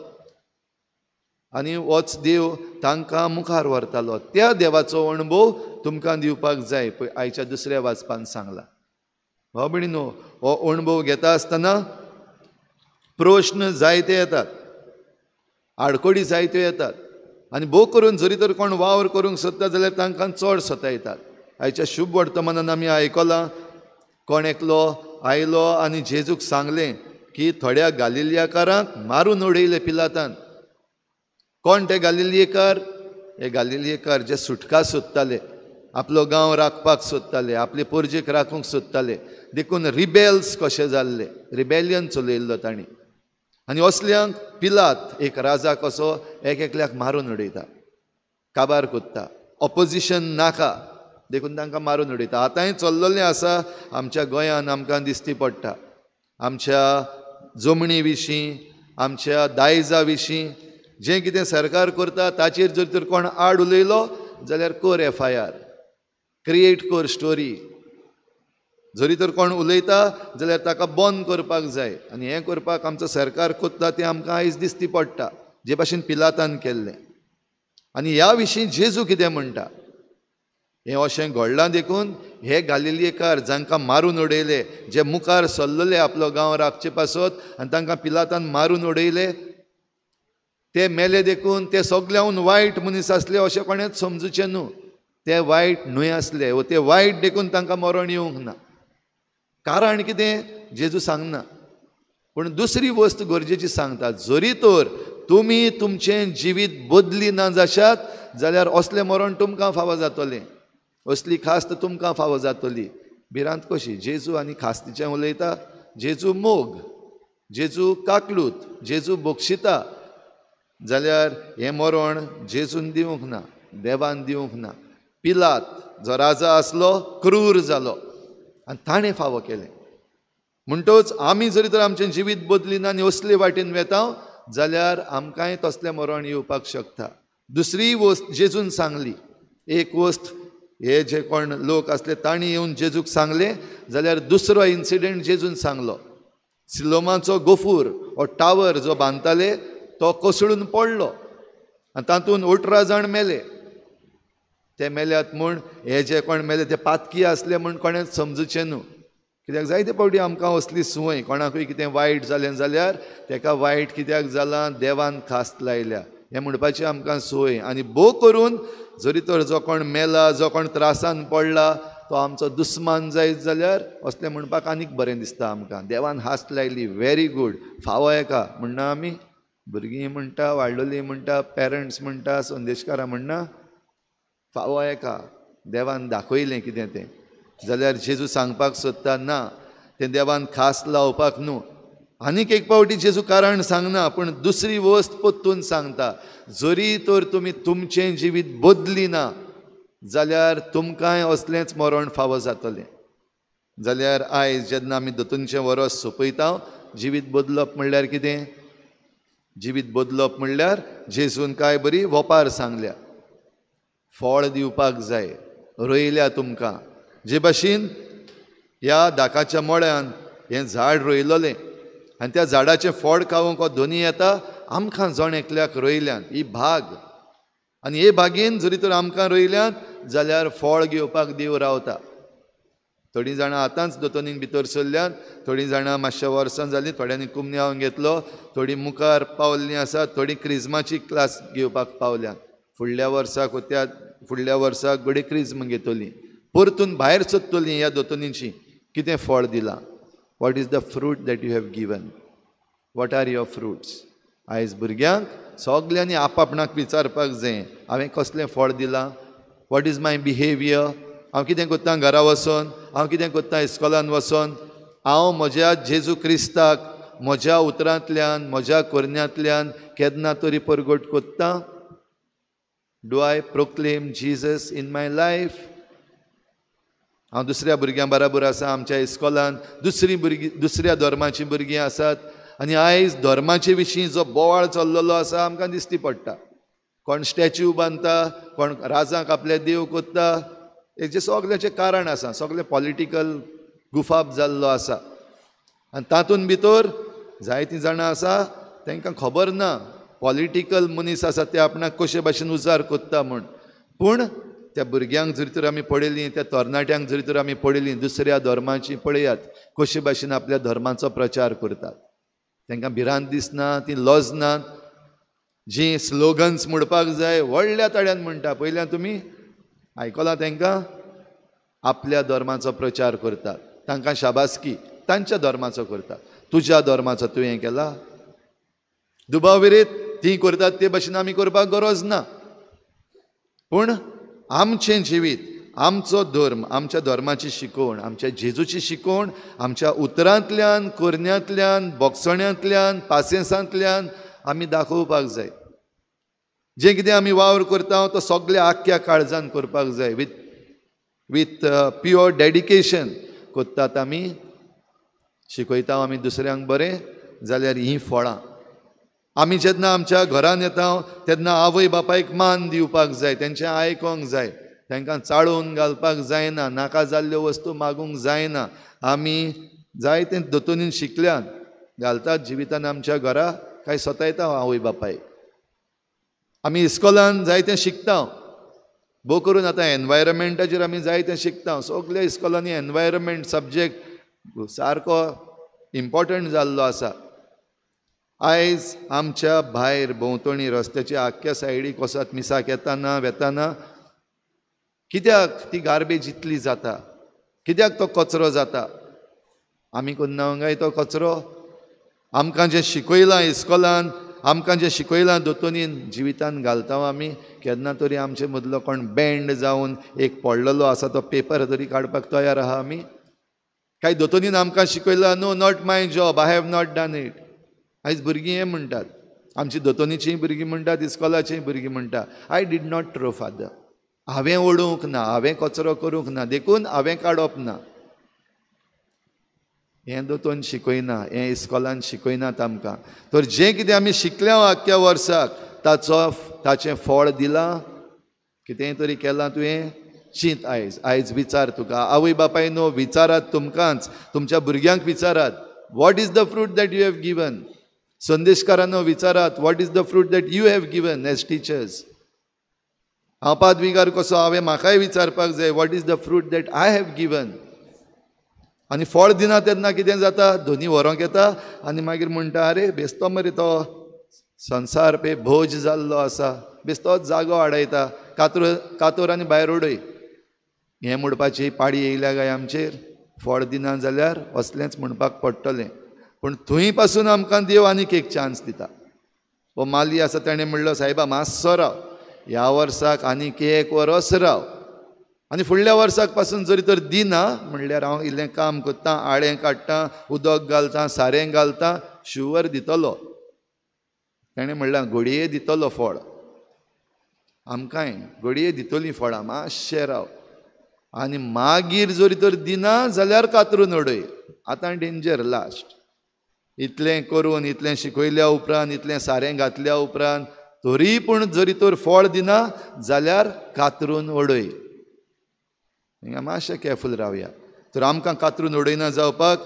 आनी होच देव तांकां मुखार व्हरतालो. त्या देवाचो अणभव तुमकां दिवपाक जाय. पळय आयच्या दुसऱ्या वाचपान सांगला. हो भयणीनो, हो अणभव घेता आसतना प्रश्न जायते येतात, आडकोडी जायत्यो येतात. आनी भोव करून जरी तर कोण वावर करूंक सोदता जाल्यार तांकां चड सतायतात. आयच्या शुभ वर्तमानान आमी आयकलां, कोण एकलो आयलो आनी जेजूक सांगलें की थोड्या गालिलियाकारांक मारून उडयले पिलातान. कोण ते गालिलियेकार? हे गालिलियेकार जे सुटका सोदताले, आपलो गांव राखपाक सोदताले, आपले परजेक राखूंक सोदताले. देखून रिबेल्स कशे जाल्ले, रिबेलियन चलयल्लो तांणी. आनी असल्यांक पिलात एक राजा कसो एकल्याक मारून उडयता, काबार कोत्ता. ऑपोजिशन नाका देखून तांकां मारून उडयता. आतांय चल्लेलें आसा आमच्या गोंयान, आमकां दिश्टी पडटा. आमच्या जमणी विशीं, आमच्या दायजा विशीं जें कितें सरकार करता ताचेर जर तर कोण आड उलयलो जाल्यार कर FIR, क्रिएट कर स्टोरी. जरी तर कोण उलयता जाल्यार ताका बंद करपाक जाय आनी हें करपाक आमचो सरकार कोत्ता तें आमकां आयज दिसती पडटा जे भाशेन पिलातान केल्लें आनी ह्या विशीं जेजू कितें म्हणटा हें अशें घडलां देखून हे गालिलियेकार जांकां मारून उडयले जे मुखार सरलेले आपलो गांव राखचे पासत आनी तांकां पिलातान मारून उडयले ते मेले देखून ते सगळ्याहून वायट मनीस आसले अशें कोणेंच समजुचें न्हू ते वायट न्हय आसले व ते वायट देखून तांकां मरण येवंक ना कारण कितें जेजू सांगना पूण दुसरी वस्त गरजेची सांगता जरी तर तुमी तुमचें जिवीत बदली ना जाशात जाल्यार असलें मरण तुमकां फावो जातलें असली खास्त तुमकां फावो जातली भिरांत कशी जेजू आनी खास्तीचें उलयता जेजू मोग जेजू काकलूत जेजू बक्षिता जाल्यार हें मरण जेजून दिवंक ना देवान दिवंक ना पिलात जो राजा आसलो क्रूर जालो आनी ताणें फावो केलें म्हणटच आमी जरी तर आमचें जिवीत बदली ना आनी असले वाटेन वेता जाल्यार आमकांय तसलें मरण येवपाक शकता दुसरी वस्त जेजून सांगली एक वस्त हे जे कोण लोक आसले तांणी येवन जेजूक सांगलें जाल्यार दुसरो इन्सिडेंट जेजून सांगलो सिलोमाचो गोफूर हो टावर जो बांदताले तो कोसळून पडलो आनी तातूंत 18 जाण मेले ते मेल्यात म्हूण हे जे कोण मेले ते पातकी आसले म्हूण कोणेंच समजुचें न्हू कित्याक जायते फावटी आमकां असली सुवय कोणाकूय कितें वायट जालें जाल्यार तेका वायट कित्याक जालां देवान खास्त लायल्या हें म्हणपाची आमकां सोय आनी भोव करून जरी तर जो कोण मेला जो कोण त्रासान पडला तो आमचो दुस्मान जायत जाल्यार असलें म्हणपाक आनीक बरें दिसता आमकां देवान हास्त लायली व्हेरी गूड फावो एका म्हणना आमी भुरगीं म्हणटा वाडलोलीं म्हणटा पेरंट्स म्हणटा संदेशकारां म्हणना फावो एका देवान दाखयलें कितें तें जाल्यार जेजू सांगपाक सोदता ना तें देवान खास लावपाक न्हू आनीक एक फावटी जेजू कारण सांगना पूण दुसरी वस्त पोत्तून सांगता जरी तर तुमी तुमचें जिवीत बदली ना जाल्यार तुमकांय असलेंच मरण फावो जातलें जाल्यार आयज जेन्ना आमी दोतोनचें वरस सोंपयता जिवीत बदलप म्हणल्यार कितें जिवीत बदलप म्हणल्यार जेजून काय बरी वोपार सांगल्या फळ दिवपाक जाय रोयल्या तुमकां जे भाशेन ह्या दाकाच्या मोळ्यान हें झाड रोयलोलें आनी त्या झाडाचें फळ खावंक हो दोनी येता आमकां जण एकल्याक रोयल्यान ही भाग आनी हे भागेन जरी तर आमकां रोयल्यात जाल्यार फळ घेवपाक देव रावता थोडीं जाणां आतांच दोतोनीक भितर सरल्यात थोडीं जाणां मातशें वर्सां जालीं थोड्यांनी कुमन्यावंक घेतलो थोडीं मुखार पावल्लीं आसात थोडीं क्रिजमाची क्लास घेवपाक पावल्यात फुडल्या वर्साक गडे क्रिज्म घेतली परतून भायर सरतलीं ह्या दोतोनीची कितें फळ दिलां what is the fruit that you have given what are your fruits आयज भुरग्यांक सगल्यांनी आपणाक विचारपाक जाय हांवें कसलें फळ दिलां वॉट इज माय बिहेवियर हांव कितें कोत्ता घरा वचोन हांव कितें कोत्ता इस्कॉलान वचोन हांव म्हज्या जेजू क्रिस्ताक म्हज्या उतरांतल्यान म्हज्या कोरन्यांतल्यान केन्ना तरी परगट कोत्ता do I proclaim Jesus in my life हांव दुसऱ्या भुरग्यां बराबर आसा आमच्या इस्कॉलान दुसऱ्या धर्माची भुरगीं आसात आनी आयज धर्माचे विशीं जो बोवाळ चल्लेलो आसा आमकां दिसती पडटा कोण स्टॅच्यू बांदता कोण राजांक आपले देव कोत्ता हेजें सगळ्याचें कारण आसा सगळें पॉलिटिकल गुफाप जाल्लो आसा आनी तातूंत भितर जायतीं जाणां आसा तांकां खबर ना पॉलिटिकल मनीस आसा ते आपणाक कशे भाशेन उजार कोत्ता म्हूण पूण त्या भुरग्यांक जरी तर आमी पळयलीं त्या तरणाट्यांक जरी तर आमी पळयलीं दुसऱ्या धर्माची पळयात कशे भाशेन आपल्या धर्माचो प्रचार करतात तांकां भिरांत दिसना ती लजनात जी स्लोगन्स म्हणपाक जाय व्हडल्या तळ्यान म्हणटा पयल्या तुमी आयकलां तांकां आपल्या धर्माचो प्रचार करतात तांकां शाबासकी तांच्या धर्माचो करतात तुज्या धर्माचो तुवें केला दुबाविरीत ती करतात ते भाशेन आमी करपाक गरज ना पूण आमचें जिवीत आमचो धर्म आमच्या धर्माची शिकवण आमच्या जेजूची शिकवण आमच्या उतरांतल्यान कोरन्यांतल्यान बोगसण्यांतल्यान पासियेंसांतल्यान आमी दाखोवपाक जाय जें कितें आमी वावर करता तो सगळ्या आख्ख्या काळजान करपाक जाय विथ प्युअर डेडिकेशन कोत्तात आमी शिकयता आमी दुसऱ्यांक बरें जाल्यार हीं फळां आमी जेन्ना आमच्या घरान येता तेन्ना आवय बापायक मान दिवपाक जाय तेंचें आयकोंक जाय तांकां चाळून घालपाक जायना, नाका जाल्ल्यो वस्तू मागूंक जायना. आमी जायते दोतोनीन शिकल्यात, घालतात जिवितान आमच्या घरा, काय स्वतायता आवय बापाय. आमी इस्कॉलान जायतें शिकता, भोव करून आतां एनवायरमेंटाचेर आमी जायतें शिकता. सगल्या इस्कॉलांनी एनवायरमेंट सब्जेक्ट सारको इम्पॉर्टंट जाल्लो आसा. आयज आमच्या भायर भोंवतणी रस्त्याच्या आख्या सायडीक वचत मिसाक येताना वेताना कित्याक ती गार्बेज इतली जाता, कित्याक तो कचरो जाता? आमी करना काय तो कचरो? आमकां जें शिकयलां इस्कॉलान, आमकां जें शिकयलां दोतोनीन, जिवितान घालता आमी. केन्ना तरी आमचे मदलो कोण बँड जावन एक पडलेलो आसा तो पेपर तरी काडपाक तयार आहा आमी? काय दोतोनीन आमकां शिकयलां, no not my job, I have not done it. आयज भुरगीं हें म्हणटात, आमची दोतोनीचीं भुरगीं म्हणटात, इस्कॉलाचीं भुरगीं म्हणटा, I did not throw father. हांवें ओडूंक ना, हांवें कचरो करूंक ना, देखून हांवें काडप ना. हें दोतोन शिकयना, हें इस्कॉलान शिकयनात आमकां. तर जें कितें आमी शिकल्या आख्या वर्साक ताचें फळ दिलां, कितेंय तरी केलां तुवें, चिंत आयज विचार तुका. आवय बापाय न्हू, विचारात तुमकांच, तुमच्या भुरग्यांक विचारात, what is the fruit that you have given. संदेशकारांनो विचारात, what is the fruit that you have given as teachers. हांव पादविकार कसो, हांवें म्हाकाय विचारपाक जाय, what is the fruit that I have given. आनी फळ दिना तेन्ना कितें जाता, धोनी व्हरोंक येता आनी मागीर म्हणटा, अरे बेस्तो मरे तो संवसार पे भोज जाल्लो आसा, बेस्तोच जागो आडयता, कातोर आनी भायर उडय. हें म्हणपाची पाळी येयल्या काय आमचेर? फळ दिना जाल्यार असलेंच म्हणपाक पडटलें. पूण थंय पासून आमकां देव आनीक एक चान्स दिता. हो माली आसा ताणें म्हणलो, सायबा मातसो राव, ह्या वर्साक आनीक 1 वर्स राव, आनी फुडल्या वर्साक पासून जरी तर दिना म्हणल्यार हांव इल्लें काम करतां, आळें काडटां, उदक घालतां, सारें घालतां, शुवर दितलो. ताणें म्हणलां घडये दितलो फळ. आमकांय घडये दितलीं फळां, मातशें राव. आनी मागीर जरी तर दिना जाल्यार कातरून उडय. आतां डेंजर लास्ट. इतलें करून, इतलें शिकयल्या उपरांत, इतलें सारें घातल्या उपरांत तरी पूण जरी तर फळ दिना जाल्यार कातरून उडय. हिंगा मातशें केरफूल रावया. तर आमकां कातरून उडयना जावपाक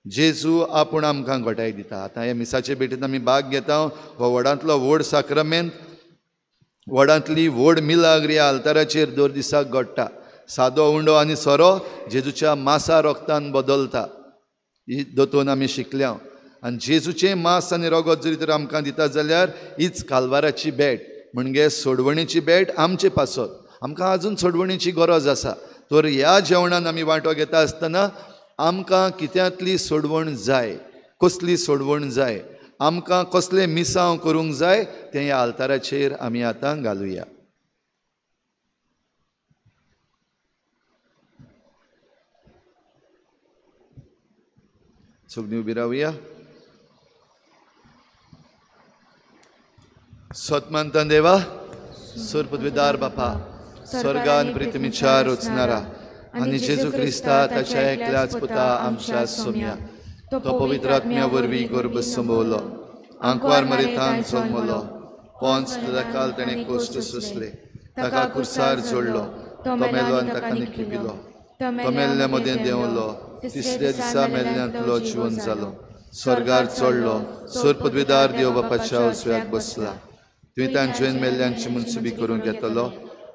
जेजू आपूण आमकां घटाय दिता. आतां हे मिसाचे भेटेंत आमी भाग घेता. हो व्हडांतलो व्हड साक्रमेंत, व्हडांतली व्हड मिलाग्र ह्या आल्ताराचेर दर दिसाक घडटा. सादो उंडो आनी सोरो जेजूच्या मांसा रोगतान बदलता, ही दोतोन आमी शिकल्या. आनी जेजूचें मांस आनी रोगत जरी तर आमकां दिता जाल्यार हीच काल्वाराची भेट, म्हणजे सोडवणेची भेट आमचे पासत. आमकां आजून सोडवणेची गरज आसा. तर ह्या जेवणान आमी वांटो घेता आसतना आमकां कित्यांतली सोडवण जाय, कसली सोडवण जाय, आमकां कसलें मिसांव करूंक जाय, तें ह्या आल्ताराचेर आमी आतां घालुया. सगळीं उबी रावया. स्वतमंत देवा, सुरपदवीदार बापा, स्वर्गान प्रितमीच्या रुचणारा आनी जेजू क्रिस्ता ताच्या एकल्याच पुता आमच्या सोम्या, तो पवित्र आत्म्या वरवीं गर्भ संभोवलो, आंकवार मरितान जल्मलो, पोंच काल ताणें कोश्ट सोंसले, ताका कुर्सार जोडलो, तो मेलो आनी ताका निखिपिलो, तो मेल्ल्या मदें देंवलो, तिसऱ्या दिसा मेल्ल्यांतलो जिवन जालो, स्वर्गार चडलो, सुरपदवीदार देव बापाच्या उजव्याक बसला, तुवें तांचें मेल्ल्यांची मुनसुबी करूंक येतलो.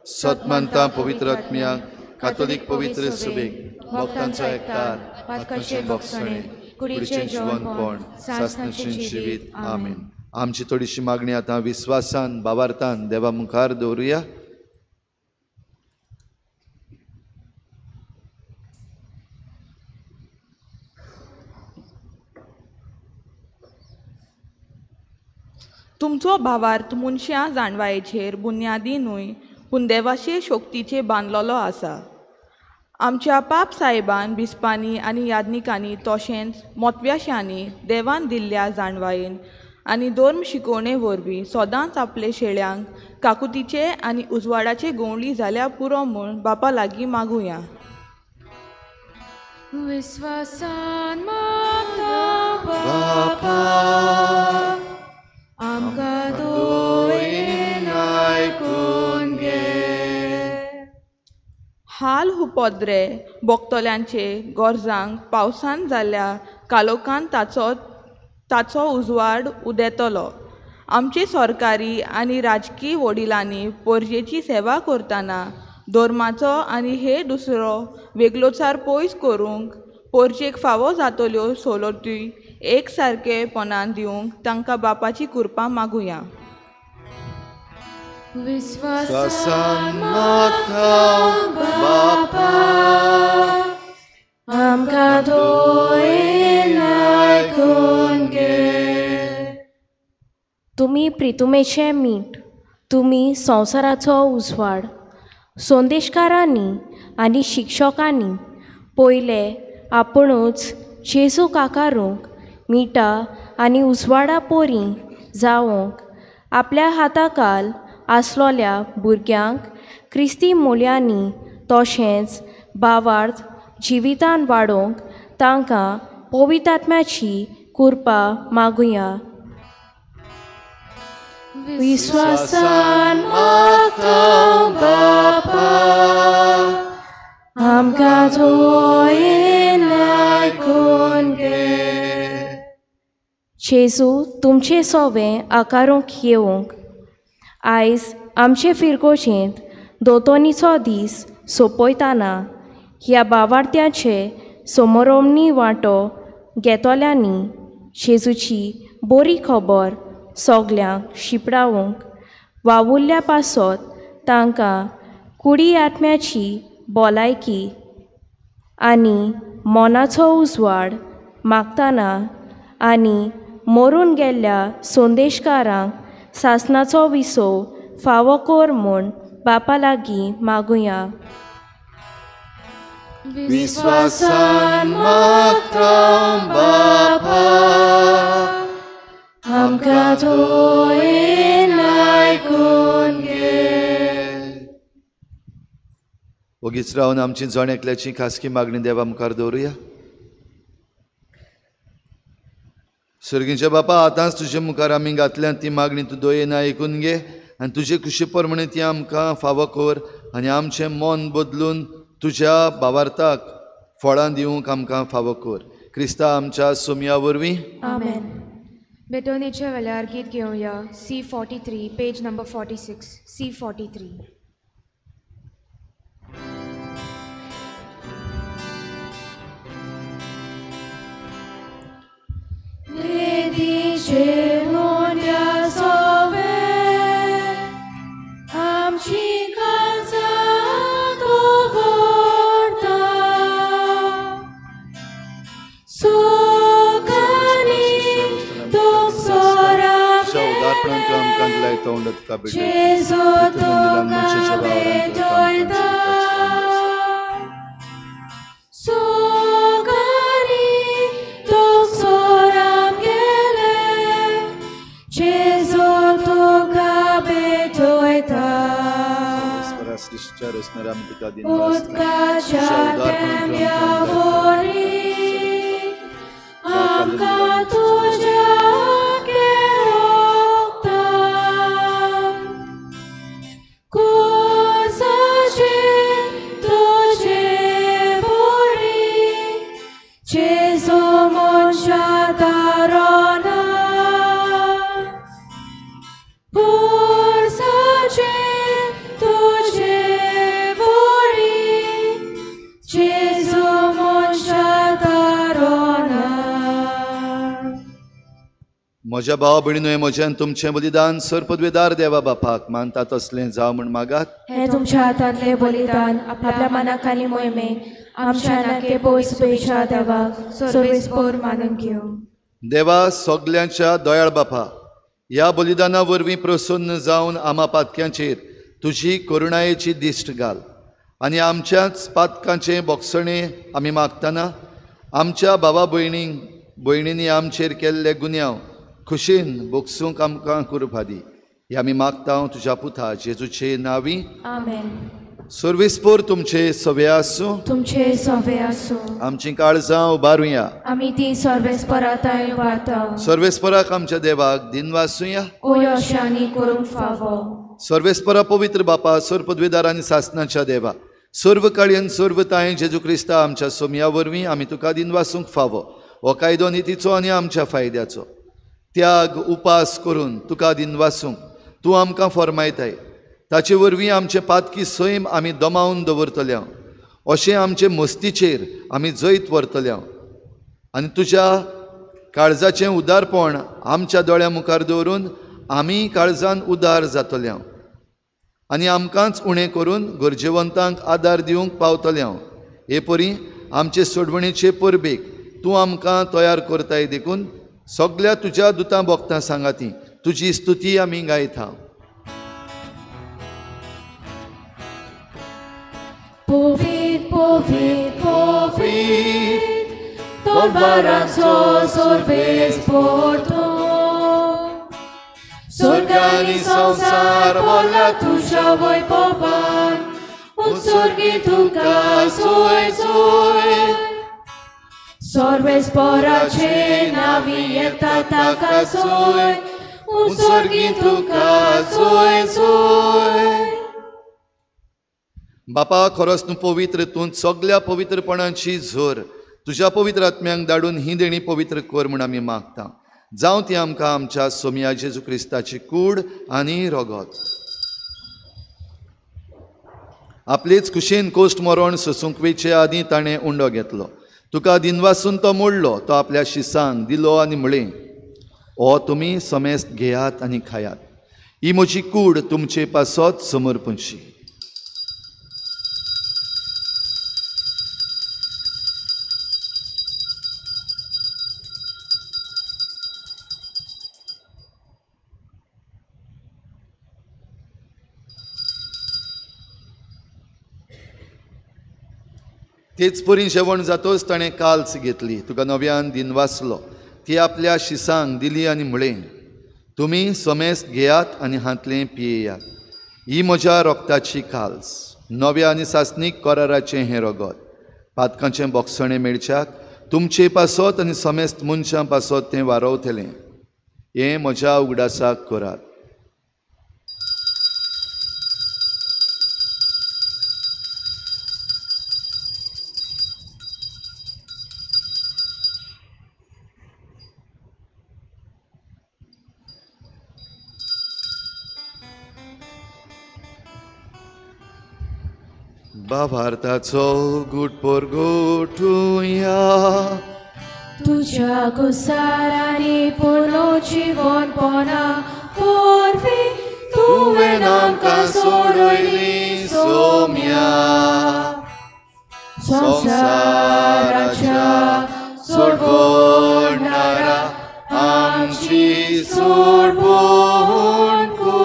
सतमंतां पवित्र आत्म्याक, कातोलीक पवित्र सुबेक, भक्तांचो एकठार, आत्म्याचें भोगसणें, कुडीचें जिवनपण, सासणाचें जिवीत. आमीन. आमची थोडीशी मागणी आतां विस्वासान, भावार्थान देवा मुखार दवरुया. तुमचो भावार्थ मनशां जाणवायेचेर बुन्यादी न्हय पूण देवाचे शक्तीचे बांदलेलो आसा. आमच्या पाप साहेबान बिस्पांनी आनी याज्ञिकांनी तशेंच मोतव्याशांनी देवान दिल्ल्या जाणवायेन आनी धर्म शिकोवणे वरवीं सदांच आपले शेळ्यांक काकुतीचे आनी उजवाडाचे गवळी जाल्या पुरो म्हूण बापा लागीं मागुया. विश्वासान बापा आमकां दोयेन आयकून घे. हाल हुपोद्रे भोगतल्यांचे गरजांक पावसान जाल्ल्या कालोखान ताचो उजवाड उदेतलो. आमचे सरकारी आनी राजकीय वडिलांनी पोरजेची सेवा करतना धर्माचो आनी हे दुसरो वेगळोचार पयस करूंक पोरजेक फावो जातल्यो सवलती एक सारकेपणान दिवंक तांकां बापाची कृपा मागुया. विश्वासान मागता बापा, आमकां दोयेन आयकून घे. तुमी प्रितुमेचें मीठ, तुमी संवसाराचो उजवाड. संदेशकारांनी आनी शिक्षकांनी पयले आपुणूच जेजू काकारूंक मिठा आनी उजवाडा पोरी जावंक आपल्या हाताखाल आसलोल्या भुरग्यांक क्रिस्ती मोल्यांनी तशेंच भावार्थ जिवितान वाडोवंक तांकां पवित्र आत्म्याची कृपा मागुया. विश्वासान मागता बापा, आमकां दोयेन आयकून घे. जेजू तुमचे सोवें आकारूंक येवंक आयज आमचे फिरकोचेंत दोतोनीचो दीस सोंपयतना ह्या भावार्थ्याचे समोरोमणी वांटो घेतोल्यांनी जेजूची बरी खबर सगल्यांक शिपडावंक वावुरल्या पासत तांकां कुडी आत्म्याची भलायकी आनी मोनाचो उजवाड मागतना आनी मरून गेल्ल्या संदेशकारांक सासणाचो विसो फावो कर म्हूण बापा लागीं मागुया. विश्वासान मागता बापा, आमकां दोयेन आयकून घे. ओगीच रावन आमची जण एकल्याची खासगी मागणी देवा मुखार दवरुया. सर्गीच्या बापा, आतांच तुजे मुखार आमी घातल्या ती मागणी तूं दोयेन आयकून घे आनी तुजे खुशी प्रमाणे ती आमकां फावो कर आनी आमचें मन बदलून तुज्या भावार्थाक फळां दिवंक आमकां फावो कर. क्रिस्ता आमच्या सोमया वरवीं. आमेन. बेटोनीचे वेल्यार गीत घेवया. C43 page number 46. C43. वेदीचे मोंड्या सोवे आमची काळजां दवरता. सोगानी उदारपणांत आमकां दिलाय तोंड तुका जेजू तुका भेटयता. सोगानी दोसोराम गेले जेजू तुका भेटयता. सृश्टीच्या रचणाऱ्या आमी तुका उदकाच्या तेंब्या वरी आमकां तुज्या म्हज्या भावा भयणीनो, म्हज्यान तुमचें बलिदान सर पदवेदार देवा बापाक मानता तसलें जावं म्हूण मागात. हे तुमच्या हातांतले बलिदान आपल्या मनाक आनी मोहिमेक आमच्या नाके पयसुपेच्या देवाक सर्वेस्पोर मानून घेवं. देवा सगल्यांच्या दयाळ बापा, ह्या बलिदाना वरवीं प्रसन्न जावन आमा पातक्यांचेर तुजी करुणायेची दिश्ट घाल आनी आमच्याच पातकांचे बोगसणे आमी मागतना आमच्या भावा भयणींनी आमचेर केल्ले गुन्यांव खुशीन बोगसूंक आमकां कृपा दी. हे आमी मागता तुज्या पुता जेजूचे नांवी. आमेन. सर्वेस्पोर तुमचे सवे आसूं. तुमचे सवे आसूं. आमची काळजां उबारुया. आमी ती सर्वेस्पराताय उबारता. सर्वेस्पराक आमच्या देवाक दिन वासुया. ओयोशानी करूंक फावो. सर्वेस्परा पवित्र बापा, सर पदवेदार आनी सासणाच्या देवा, सर्व काळयेन सर्वताय जेजू क्रिस्ता आमच्या सोमया वरवीं आमी तुका दिनवासूंक फावो हो कायदो नितीचो आनी आमच्या फायद्याचो त्याग उपास करून तुका दिनवासूंक तूं आमकां फरमायताय ताचे वरवीं आमचे पातकी सैम आमी दमावन दवरतल्या अशें आमचे मस्तीचेर आमी जैत व्हरतल्या आनी तुज्या काळजाचें उदारपण आमच्या दोळ्या मुखार दवरून आमी काळजान उदार जातल्या आनी आमकांच उणें करून गरजेवंतांक आदार दिवंक पावतल्या हे परी आमचे सोडवणेचे परबेक तूं आमकां तयार करताय देखून सगळ्या तुज्या दुतां भोगतां सांगाती तुजी स्तुती आमी गायता. Povit, povit, povit, tot baranzo sorves porto. Sorgani संसार बोला तुझ्या वैभवान, उत्सर्गी तुका सोय सोय. Sorves porace navi येता ताका सोय, उत्सर्गी तुका सोय सोय. बापा खरोच तूं पवित्र तूं सगळ्या पवित्रपणाची झोर तुज्या पवित्र आत्म्यांक धाडून ही देणी पवित्र कर म्हूण आमी मागता. जावं ती आमकां आमच्या सोमया जेजू क्रिस्ताची कूड आनी रगत. आपलेच कुशेन कोश्ट मरण सोसूंक वेचे आदीं ताणें उंडो घेतलो. तुका दिनवासून तो मोडलो तो आपल्या शिसांक दिलो आनी म्हळें हो तुमी समेस्त घेयात आनी खायात. ही म्हजी कूड तुमचे पासत समर्पणची. तेच परी जेवण जातोच ताणें काल्स घेतली तुका नव्यान दिनवासलो ती आपल्या शिसांक दिली आनी म्हळें तुमी समेस्त घेयात आनी हातलें पियेयात. ही म्हज्या रोगताची काल्स नव्या आनी सासनीक कराराचें हें रगत पातकांचें बोगसणें मेळच्याक तुमचे पासत आनी समेस्त मनशां पासत तें वारवतलें. हें म्हज्या उगडासाक करात. भावार्थाचो गुटपोर गोठुया. तुझ्या गुसारांनी पूर्ण जीवनपणा पोरवी तुवें आमकां सोडयली सोम्या. संसाराच्या सोडवणारा आमची सोडवण कर.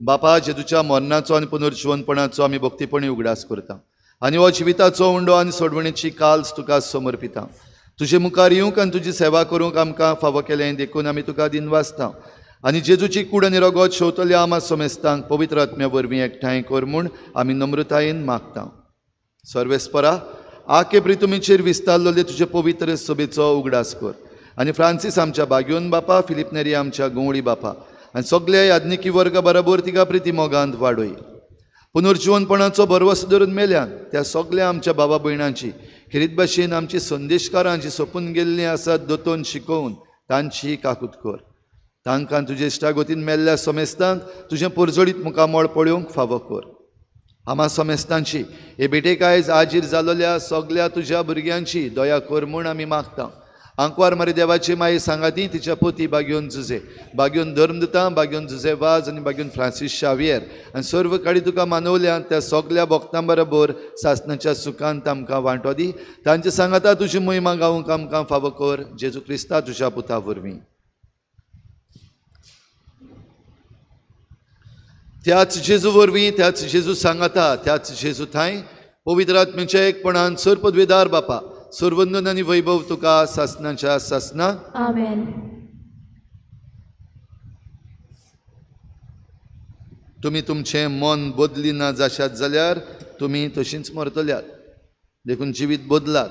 बापा जेजूच्या मरणाचो आनी पुनर्जीवनपणाचो आमी भक्तीपणी उगडास करता आनी हो जिविताचो उंडो आनी सोडवणेची काल्स तुका समर्पिता. तुजे मुखार येवंक आनी तुजी सेवा करूंक आमकां फावो केलें देखून आमी तुका दिनवासता आनी जेजूची कूड आनी रगत शेवतल्या आमा समेस्तांक पवित्र आत्म्या वरवीं एकठांय कर म्हूण आमी नम्रतायेन मागता. सर्वेस्परा आके प्रितुमीचेर विस्तारलोले तुजे पवित्र सभेचो उगडास कर आनी फ्रांसीस आमच्या बाग्योन बापा फिलिप नेरी आमच्या गवळी बापा आनी सगळ्या याज्ञिकी वर्गा बरोबर तिका प्रिती मोगांत वाडय. पुनर्जीवनपणाचो भरवसो धरून मेल्यान त्या सगळ्या आमच्या बाबा भयणांची खेरीत भाशेन आमची संदेशकारां जी सोपून गेल्लीं आसात दोतोन शिकोवन तांची काकूत कर. तांकां तुजे इश्टागोतीन मेल्ल्या समेस्तांक तुजें परजडीत मुखामळ पळोवंक फावो कर. आमा समेस्तांची हे बेटेक आयज आजीर जालोल्या सगळ्या तुज्या भुरग्यांची दया कर म्हूण आमी मागता. आंकवार मारी देवाची माई सांगाती तिच्या पोती बाग्योन जुजे बाग्योन धर्मदुतां बाग्योन जुजे वाज आनी बाग्योन फ्रांसीस शावियर आनी सर्व काळी तुका मानवल्या त्या सगळ्या भक्तां बरोबर सासणाच्या सुखांत आमकां वांटो दी. तांचे सांगाता तुजी महिमा गावूंक आमकां फावो कर जेजू क्रिस्ता तुज्या पुता वरवीं. त्याच जेजू वरवीं त्याच जेजू सांगाता त्याच जेजू थंय पवित्र आत्म्याच्या एकपणान सर पदवेदार बापा सर्वंदन आनी वैभव तुका सासणाच्या सासना. आमेन. तुमी तुमचें मन बदलिना जाशात जाल्यार तुमी तशींच मरतल्यात देखून जिवीत बदलात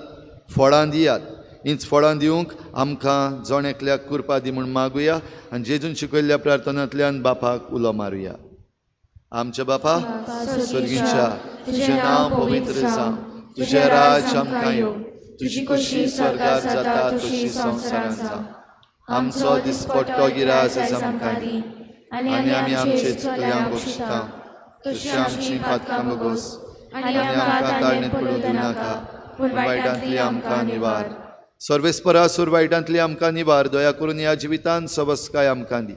फळां दियात. हींच फळां दिवंक आमकां जण एकल्याक कृपा दी म्हूण मागुया आनी जेजून शिकयल्ल्या प्रार्थनांतल्यान बापाक उलो मारुया. आमच्या बापा स्वर्गीच्या तुझें नाव पवित्र जावं, तुझें राज आमकां येवं, तुजी कशी स्वर्गार जाता तशी संवसारांत जावं. आमचो दिसपट्टो गिरास आयज आमकां दी, आनी आमी आमचे चल्यांक बक्षिता, तशी आमची पातकां बगोस, आनी आमकां ताळणेंत पडूं नाका, पूण वायटांतली आमकां निवार. सर्वेस्परा सुरवायटांतली आमकां निवार, दया करून ह्या जिवितांत सबस्काय आमकां दी.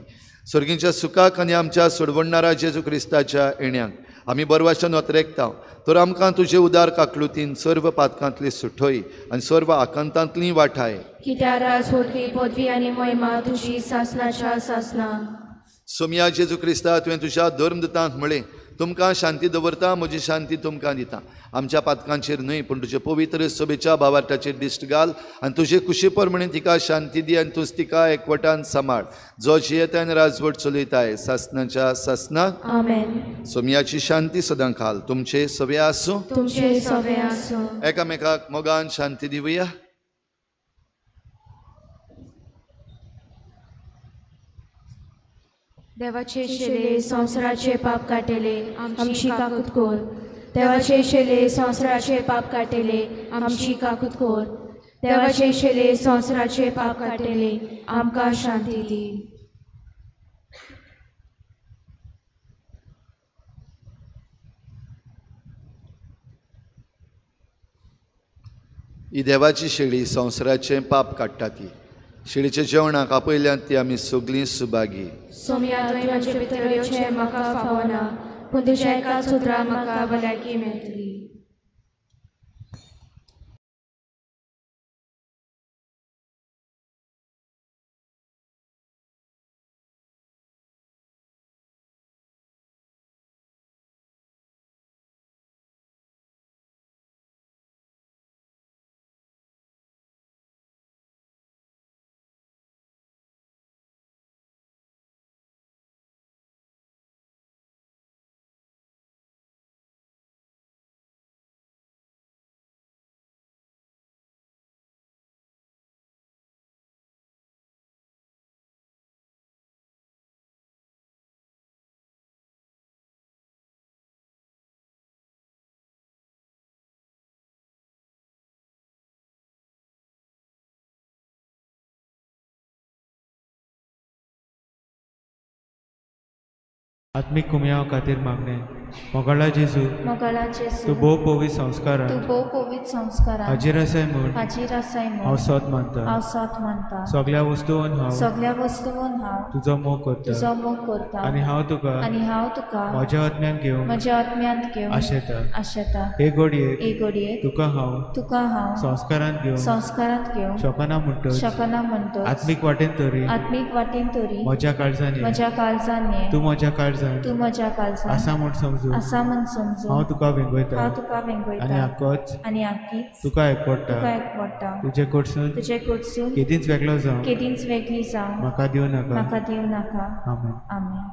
सर्गीच्या सुखाक आनी आमच्या सोडवणारा जेजू क्रिस्ताच्या येण्याक आमी बरवाशेन वतरेकता, तर आमकां तुजे उदार काकलुतीन सर्व पातकांतली सुटोय आनी सर्व आकांतांतली वाठाय. कित्याक राज होती पदवी आनी महिमा तुजी सासनाच्या सासना. सोम्या जेजू क्रिस्ता तुवें तुज्या धर्मदूतांक म्हळें, तुमकां शांती दवरता, म्हजी शांती तुमकां दिता. आमच्या पातकांचेर न्हय पूण तुजे पवित्र सोबेच्या भावार्थाचेर दिश्ट घाल आनी तुजे कुशीपर म्हणून तिका शांती दी आनी तुज तिका एकवटान सांबाळ, जो जियेता आनी राजवट चलयताय सासनाच्या सासनाक. आमेन. सोम्याची शांती सदां खाल तुमचे सवे आसूं, तुमचे सवे आसूं. एकामेकाक मोगान शांती दिवया. देवाचे शेले संवसाराचे पाप काटेले आमची काकूत कोर. देवाचे शेले संवसाराचे पाप काटेले आमची काकूत कोर. देवाचे शेले संवसाराचे पाप काटेले आमकां शांती दी. ही देवाची शेळी संवसाराचें पाप काडटा ती. शेळीच्या जेवणाक आपयल्यांत ती आमी सगळीं सुभागी. सोम्या तुवें म्हजे भितर येवचें म्हाका फावना, पूण तुज्या एकाच उतरां म्हाका भलायकी मेळटली. आत्मिक कुमयाव खातीर मागणे. मोगाळा जेजू, तूं भोव पवित्र संस्कारान हाजीर आसाय म्हूण हांव सत मानता. सगळ्या वस्तूंवन हांव तुजो मोग करता आनी हांव तुका म्हज्या आत्म्यान घेवन आशेता. हे घडयेक तुका हांव संस्कारांत घेवन शकना म्हणटच आत्मीक वाटेन तरी म्हज्या काळजांनी तूं म्हज्या काळजांत आसा म्हूण समजू. हांव तुका वेंगयता आनी आख्खीच तुका एकवडटा. तुजे कडसून केदींच वेगळो जावं म्हाका दिवं नाका. आमेन.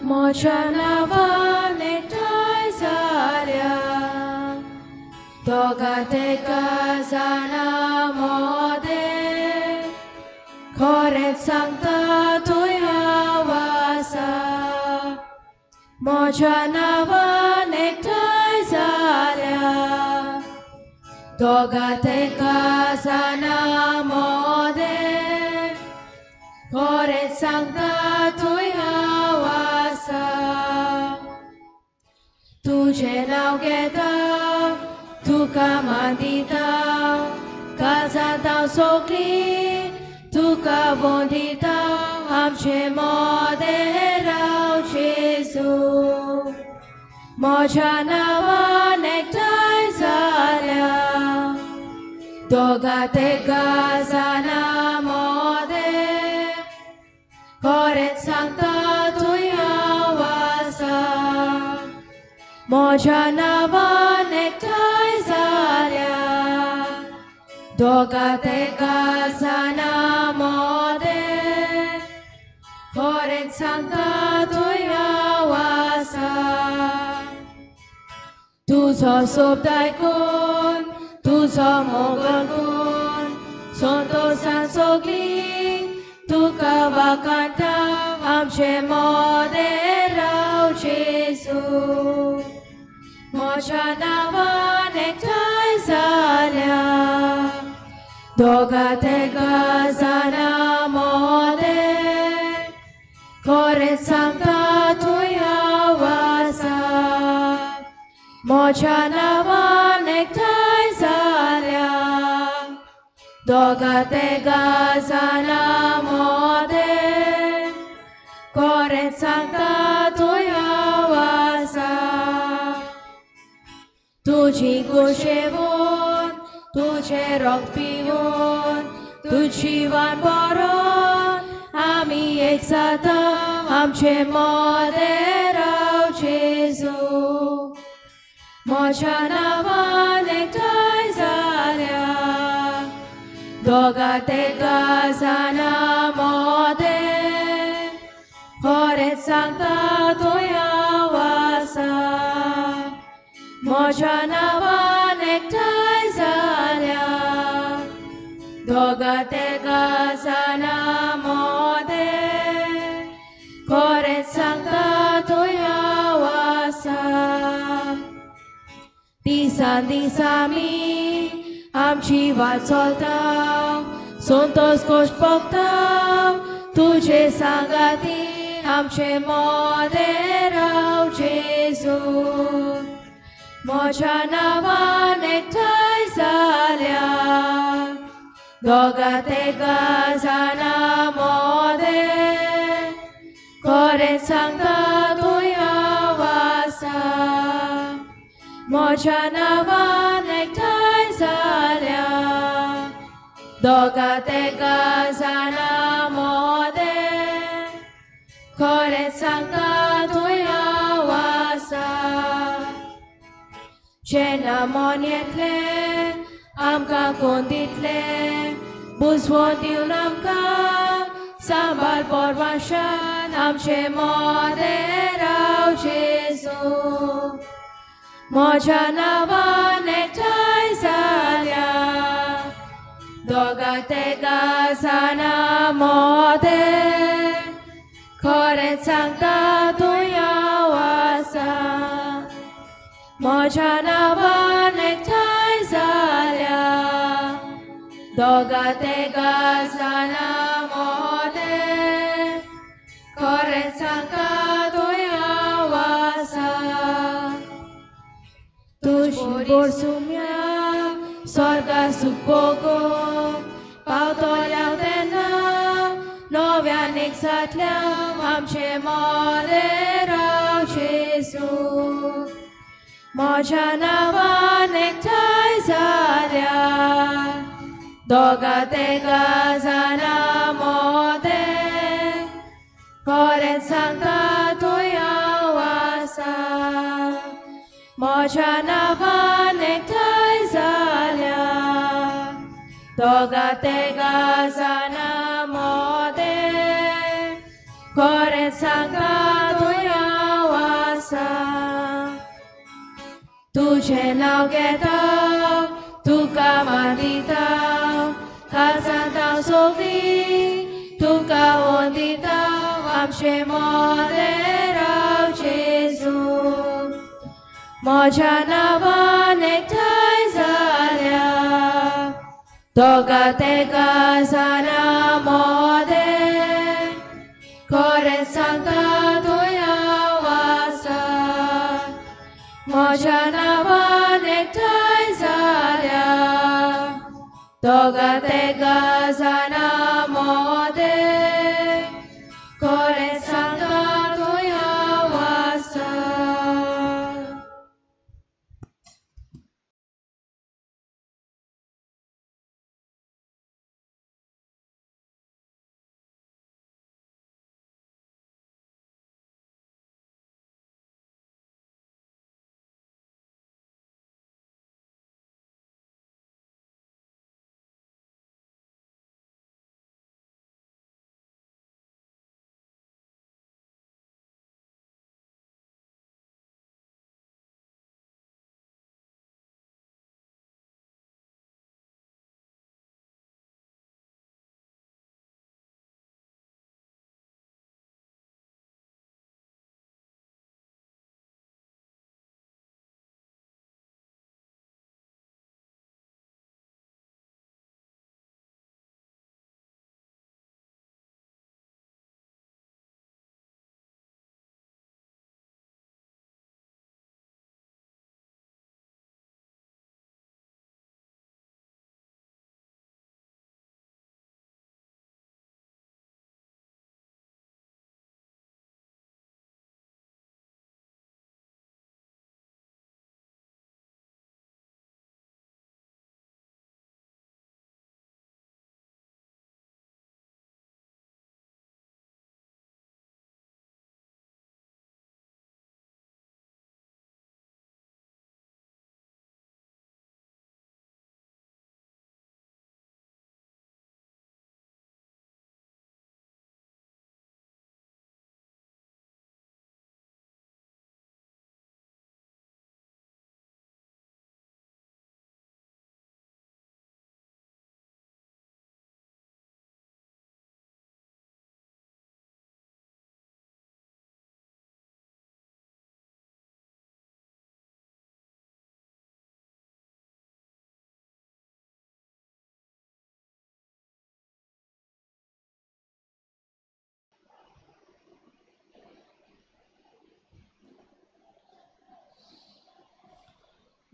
म्हज्या नांवान एकठांय जाल्या दोगां एका जाणां मोदें. खरेंच सांगता तुय हांव आसा. म्हज्या नांवान एकठांय जाल्या दोगां एका जाणां मोदें. खरेंच सांगता तुय हांव आसा. तुजें नांव घेता तुका मान दिता. काळजांत हांव सोगलीं तुका वंदिता. आमचें मोदें राव जेजू. म्हज्या नांवान एकठांय जाल्या दोगां एका जाणां मोदें. खरेंच सांगता तुय हांव आसा. म्हज्या नांवान एकठांय जाल्या doga tega sana mode, Horen Sancta Tuia wasa. Tu so sobdai kun, tu so mogon kun, Sonto san sogli, tu kavakanta, amche mode rau Jesu. Mocha nava nektai zalia, doga tega zana mode, Kore Sancta Tuia wasa. Mocha nava nektai zalia, doga tega zana mode, Kore Sancta Tuia wasa. Tuci kushevon, tuce rok pivon, tuci van boron, ami exata, amche mode rau Jesu. Mocha nava nektai zalia, doga tega zana mode, Horet Sancta Tuia wasa. Mocha nava nektai zalia, doga tega zana mode, Horet Sancta Tuia wasa. Disami, amci valsoltau, Sontos coșpoctau, tuce sangati, amce moderau Jesu. Mocha nava nektai zalia, doga tega zana mode, Kore Sancta Tuia wasa. Mocha nava nektai zalia, doga tega zana mode, Kore Sancta Tuia wasa. Cena monietle, amka konditle, buzvontil namka, sambal porvașan, amce mode rau Jesu. Mocha nava nektai zalia, doga tega zana mode, Kore Sancta Tuia wasa. Mocha nava nektai zalia, doga tega zana mode, Kore Sancta Tuia wasa. Tuși borsumia, sorga supogo, pautoleau tena, novia nexatleau, amce mole rau Jesu. Mocha nava nektai zalia, doga tega zana mode, Horet Sancta Tuia wasa. Mocha nava nektai zalia, doga tega zana mode, Horet Sancta Tuia wasa. Tu ce naugetau, tu camanditau, calzantau sofri, tu ca onditau, amce mode rau Jesu. Mocha nava nektai zalia, doga tega zana mode, Kore Sancta Tuia wasa. Mocha nava nektai zalia, doga tega zana mode,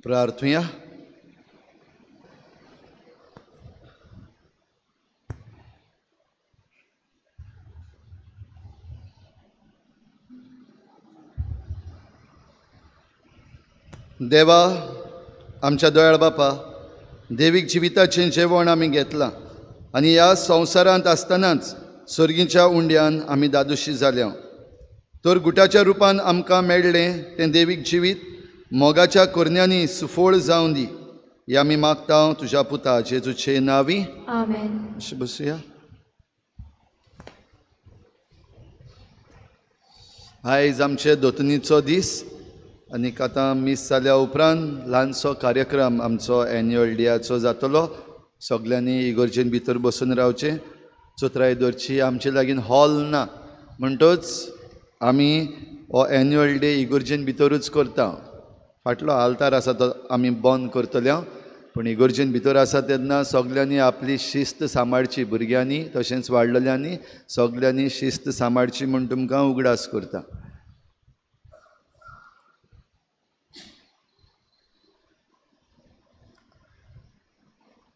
प्रार्थुया. देवा, आमच्या दोयाळ बापा, देवीक जिविताचें जेवण आमी घेतलां आनी ह्या संवसारांत आसतनाच सर्गीच्या उंड्यान आमी दादोशी जाल्या. तर गुटाच्या रुपान आमकां मेळ्ळें तें देवीक जिवीत मोगाच्या कोरण्यांनी सुफोळ जावं दी. हे आमी मागता तुज्या पुता जेजूचे नांवी. आमेन. बसूया. आयज आमचे दोतनीचो दीस आनीक आतां मीस जाल्या उपरांत ल्हानसो कार्यक्रम आमचो एन्युअल डेयाचो जातलो. सगल्यांनी इगर्जेन भितर बसून रावचें. चोत्राय दरची आमचे लागीं हॉल ना म्हणटच आमी हो एन्युअल डे इगर्जेन भितरूच करता. फाटलो आल्तार आसा तो आमी बंद करतले, पूण इगर्जेन भितर आसा तेन्ना सगल्यांनी आपली शिस्त सांबाळची. भुरग्यांनी तशेंच वाडलेल्यांनी सगल्यांनी शिस्त सांबाळची म्हूण तुमकां उगडास करता.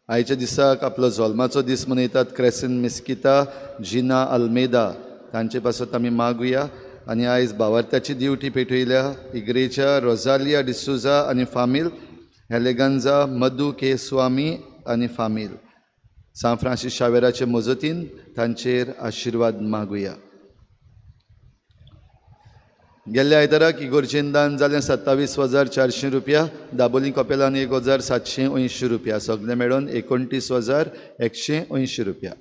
आयच्या दिसाक आपलो जल्माचो दीस मनयतात क्रेसेन मेस्किता, जिना अल्मेदा, तांचे पासत आमी मागुया. आनी आयज भावार्थ्याची ड्युटी पेटयल्या इग्रेच्या रोजालिया डिसुजा आनी फामील, एलेगांजा मधू के स्वामी आनी फामील, सान फ्रांसीस शावेराचे मजतीन तांचेर आशिर्वाद मागुया. गेल्ल्या आयताराक इगोर्जेन दान जालें 27,400 रुपया, दाबोलीं कपेलान 1,780 रुपया, सगळे मेळोन 29,180 रुपया.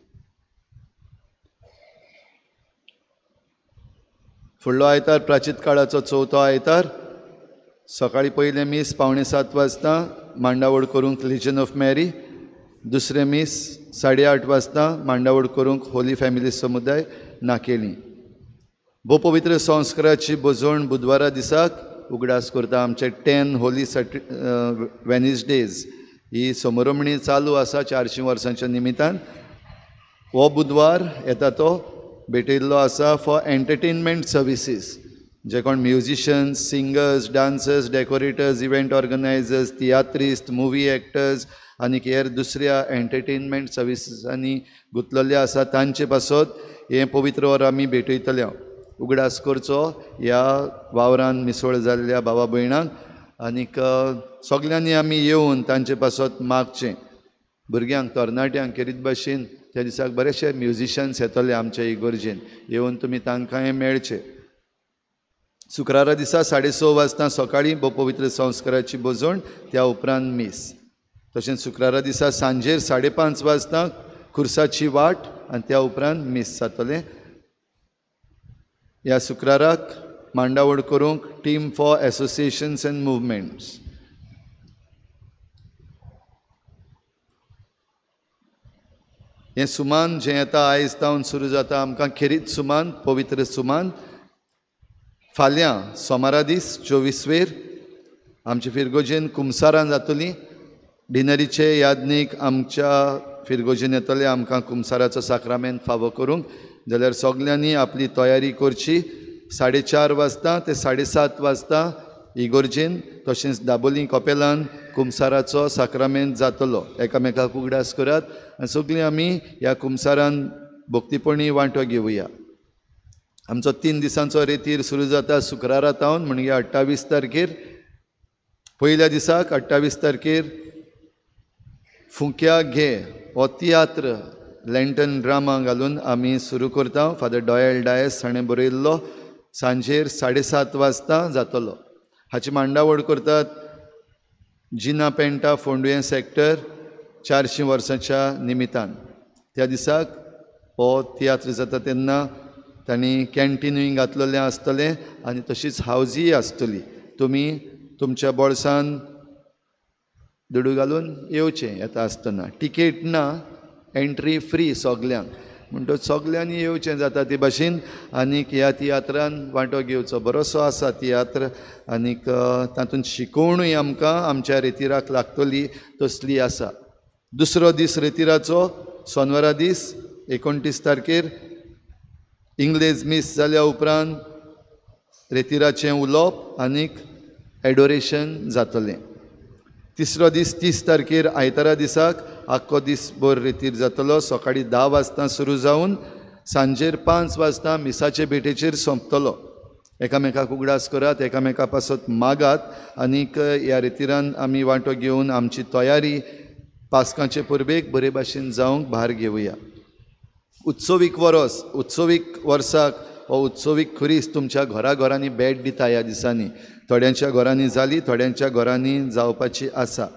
फुडलो आयतार प्राचीत काळाचो चवथो आयतार. सकाळीं पयलें मीस 6:45 वाजता मांडावळ करूंक लिजन ऑफ मॅरी. दुसरें मीस 8:30 वाजता मांडावळ करूंक होली फॅमिली समुदाय नाकेली. भोव पवित्र संस्काराची बजवण बुधवारा दिसाक उगडास करता. आमचे 10 होली वेनिसडेज ही समोरमणी चालू आसा 400 वर्सांच्या निमित्तान. हो बुधवार येता तो भेटयल्लो आसा फॉर एंटरटेनमेंट सर्विसीस. जे कोण musicians, singers, dancers, decorators, event organisers, तियात्रिस्ट, मुवी एक्टर्स आनी हेर दुसऱ्या एंटरटेनमेंट सर्विसीसांनी गुंतलेले आसा तांचे पासत हे पवित्र वर आमी भेटयतले. उगडास करचो ह्या वावरान मिसळ जाल्ल्या भावा भयणांक. आनीक सगल्यांनी आमी येवन तांचे पासत मागचें. भुरग्यांक तरणाट्यांक करीत भाशेन त्या दिसाक बरेचशे म्युझिशन्स येतले आमच्या इगर्जेन. येवन तुमी तांकांय मेळचे. शुक्रारा दिसा 6:30 वाजता सकाळीं भोव पवित्र संस्काराची बजवण, त्या उपरांत मीस. तशेंच शुक्रारा दिसा सांजेर 5:30 वाजता खुर्साची वाट आनी त्या उपरांत मीस जातलें. ह्या शुक्राराक मांडावळ करूंक team for associations and movements. हें सुमान जें येता आयज तावन सुरू जाता आमकां खेरीत सुमान, पवित्र सुमान. फाल्यां सोमारा दीस 24 आमची फिरगोजेन कुमसारां जातली. डिनरीचे यादनीक आमच्या फिरगोजेन येतले आमकां कुमसाराचो साक्रामेंत फावो करूंक. जाल्यार सगल्यांनी आपली तयारी करची. 4:30 वाजता ते 7:30 वाजता इगोर्जेन तशेंच दाबोलीं कपेलान कुमसाराचो साक्रामेंत जातलो. एकामेकाक उगडास करात आनी सगळीं आमी ह्या कुमसारान भक्तीपणी वांटो घेवया. आमचो 3 दिसांचो रेतीर सुरू जाता शुक्रारा तावन म्हणजे 28 तारखेर. पयल्या दिसाक 28 तारखेर फुंक्या घे हो तियात्र लँटन ड्रामा घालून आमी सुरू करता. फादर डॉयल डायस हाणें बरयल्लो. सांजेर 7:30 वाजता जातलो. हाची मांडावळ करतात जिना पेंटा फोंडुयें सॅक्टर 400 वर्सांच्या निमित्तान. त्या दिसाक हो तियात्र जाता तेन्ना तांणी कॅन्टिनूय घातलेलें आसतलें आनी तशीच हावजीय आसतली. तुमी तुमच्या बोळसान दुडू घालून येवचें येता आसतना. टिकेट ना, एंट्री फ्री सगल्यांक. म्हणटच सगल्यांनी येवचें जाता ते भाशेन. आनीक ह्या तियात्रान वांटो घेवचो. बरोसो आसा तियात्र आनीक तातूंत शिकोवणूय आमकां आमच्या रेतीराक लागतली तसली आसा. दुसरो दीस रेतीराचो सोनवारा दीस 29 तारखेर इंग्लेज मीस जाल्या उपरांत रेतीराचें उलोवप आनीक एडोरेशन जातलें. तिसरो दीस 30 तारखेर आयतारा दिसाक आख्खो दीसभर रितीर जातलो. सकाळीं 10 वाजता सुरू जावन सांजेर 5 वाजता मिसाचे भेटेचेर सोंपतलो. एकामेकाक उगडास करात, एकामेका पासत मागात आनीक ह्या रितीरान आमी वांटो घेवन आमची तयारी पास्कांचे परबेक बरे भाशेन जावंक भार घेवया. उत्सवीक वर्साक हो उत्सवीक खुरीस तुमच्या घराघरांनी भेट दिता. ह्या दिसांनी थोड्यांच्या घरांनी जाली, थोड्यांच्या घरांनी जावपाची आसा.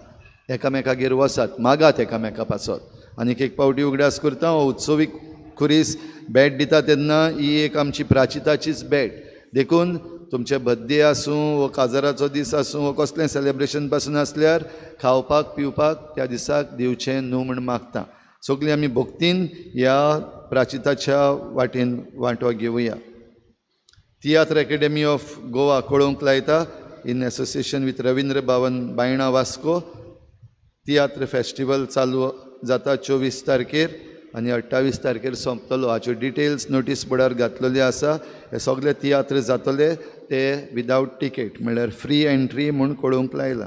एकामेकागेर वसात, मागात एकामेका पासत आनीक एक पावटी उगडास करता. हो उत्सवीक खुरीस भेट दिता तेन्ना ही एक आमची प्राचिताचीच भेट. देखून तुमचे बर्थडे आसूं वो काजाराचो दीस आसूं वो कसलें सेलेब्रेशन पासून आसल्यार खावपाक पिवपाक त्या दिसाक दिवचें न्हू म्हण मागता. सगळीं आमी भक्तीन ह्या प्राचिताच्या वाटेन वांटो घेवया. तियात्र अकॅडमी ऑफ गोवा कळोवंक लायता इन एसोसिएशन विथ रवींद्र भवन बायणा वास्को. तियात्र फेस्टिवल चालू जाता 24 तारखेर आनी 28 तारखेर सोंपतलो. हाच्यो डिटेल्स नोटीस बोर्डार घातलेले आसा. हे सगळे तियात्र जातले ते विदावट टिकेट म्हळ्यार फ्री एंट्री म्हूण कळोवंक लायला.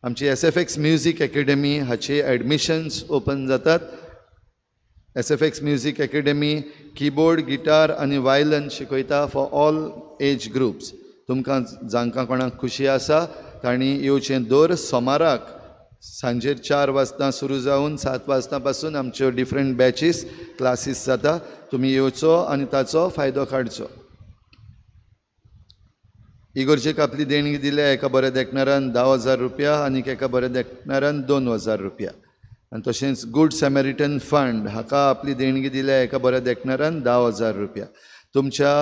आमची SFX म्युजीक अकॅडमी हाचे एडमिशन्स ओपन जातात. SFX music academy keyboard, guitar आनी वायलन शिकयता फॉर ऑल एज ग्रुप्स. तुमकां जांकां कोणाक खुशी आसा तांणी येवचें. दर सोमाराक सांजेर 4 वाजता सुरू जावन 7 वाजता पासून आमच्यो डिफरंट बॅचीस क्लासीस जाता. तुमी येवचो आनी ताचो फायदो काडचो. इगोर्जेक आपली देणगी दिल्या एका बऱ्या देखणारान 10,000 रुपया आनीक एका बऱ्या देखणारान 2,000 रुपया. आनी तशेंच गूड सॅमॅरिटन फंड हाका आपली देणगी दिल्या एका बऱ्या देखणारान 10,000 रुपया. तुमच्या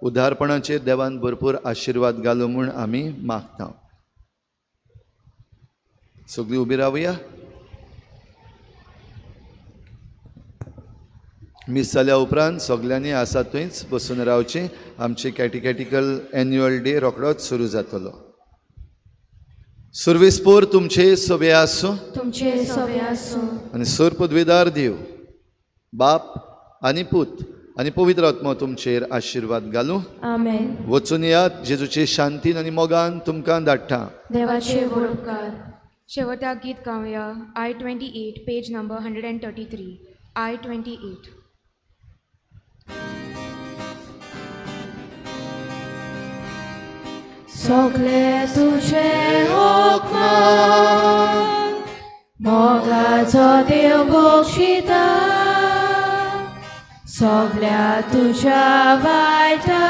उदारपणाचेर देवान भरपूर आशिर्वाद घालूं म्हूण आमी मागता. सगळीं उबी रावया. मिस जाल्या उपरांत सगळ्यांनी आसा थंयच बसून रावचें. आमची कॅटिकॅटिकल एन्युअल डे रोखडोच सुरू जातलो. सुर्वेस्पोर तुमचे सोबे आसूं, तुमचे सोबे आसूं आनी सोर पदवीदार देव बाप आनी पूत आनी पवित्र आत्मा तुमचेर आशिर्वाद घालूं. आमेन. वचून यात. जेजूचे शांतीन आनी मोगान तुमकां धाडटा. देवाचे बळ उपकार. शेवटाक गीत गावया. I-28 page number 133. I-28. सगळे तुझे होकमान मोगाचो देव बक्षिता. सगळ्या तुझ्या वायटा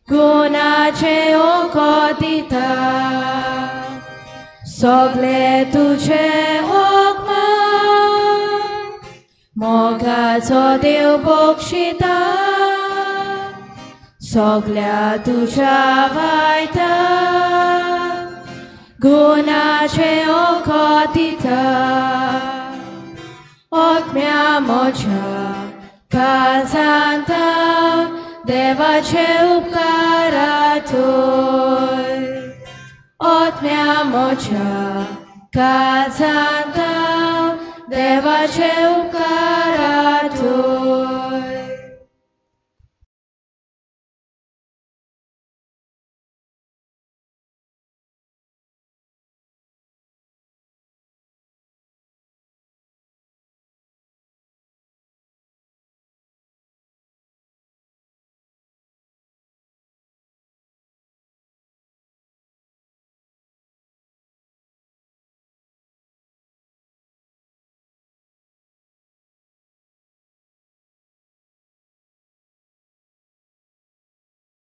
गुणाचे ओको दिता. सगळे तुझे होकमान मोगाचो देव बक्षिता. सगळ्या तुझ्या वायटा गुणाचे ओको दिता. ओतम्या म्हज्या काळजांता देवाचे उपकार आठय. ओतम्या म्हज्या काळजांता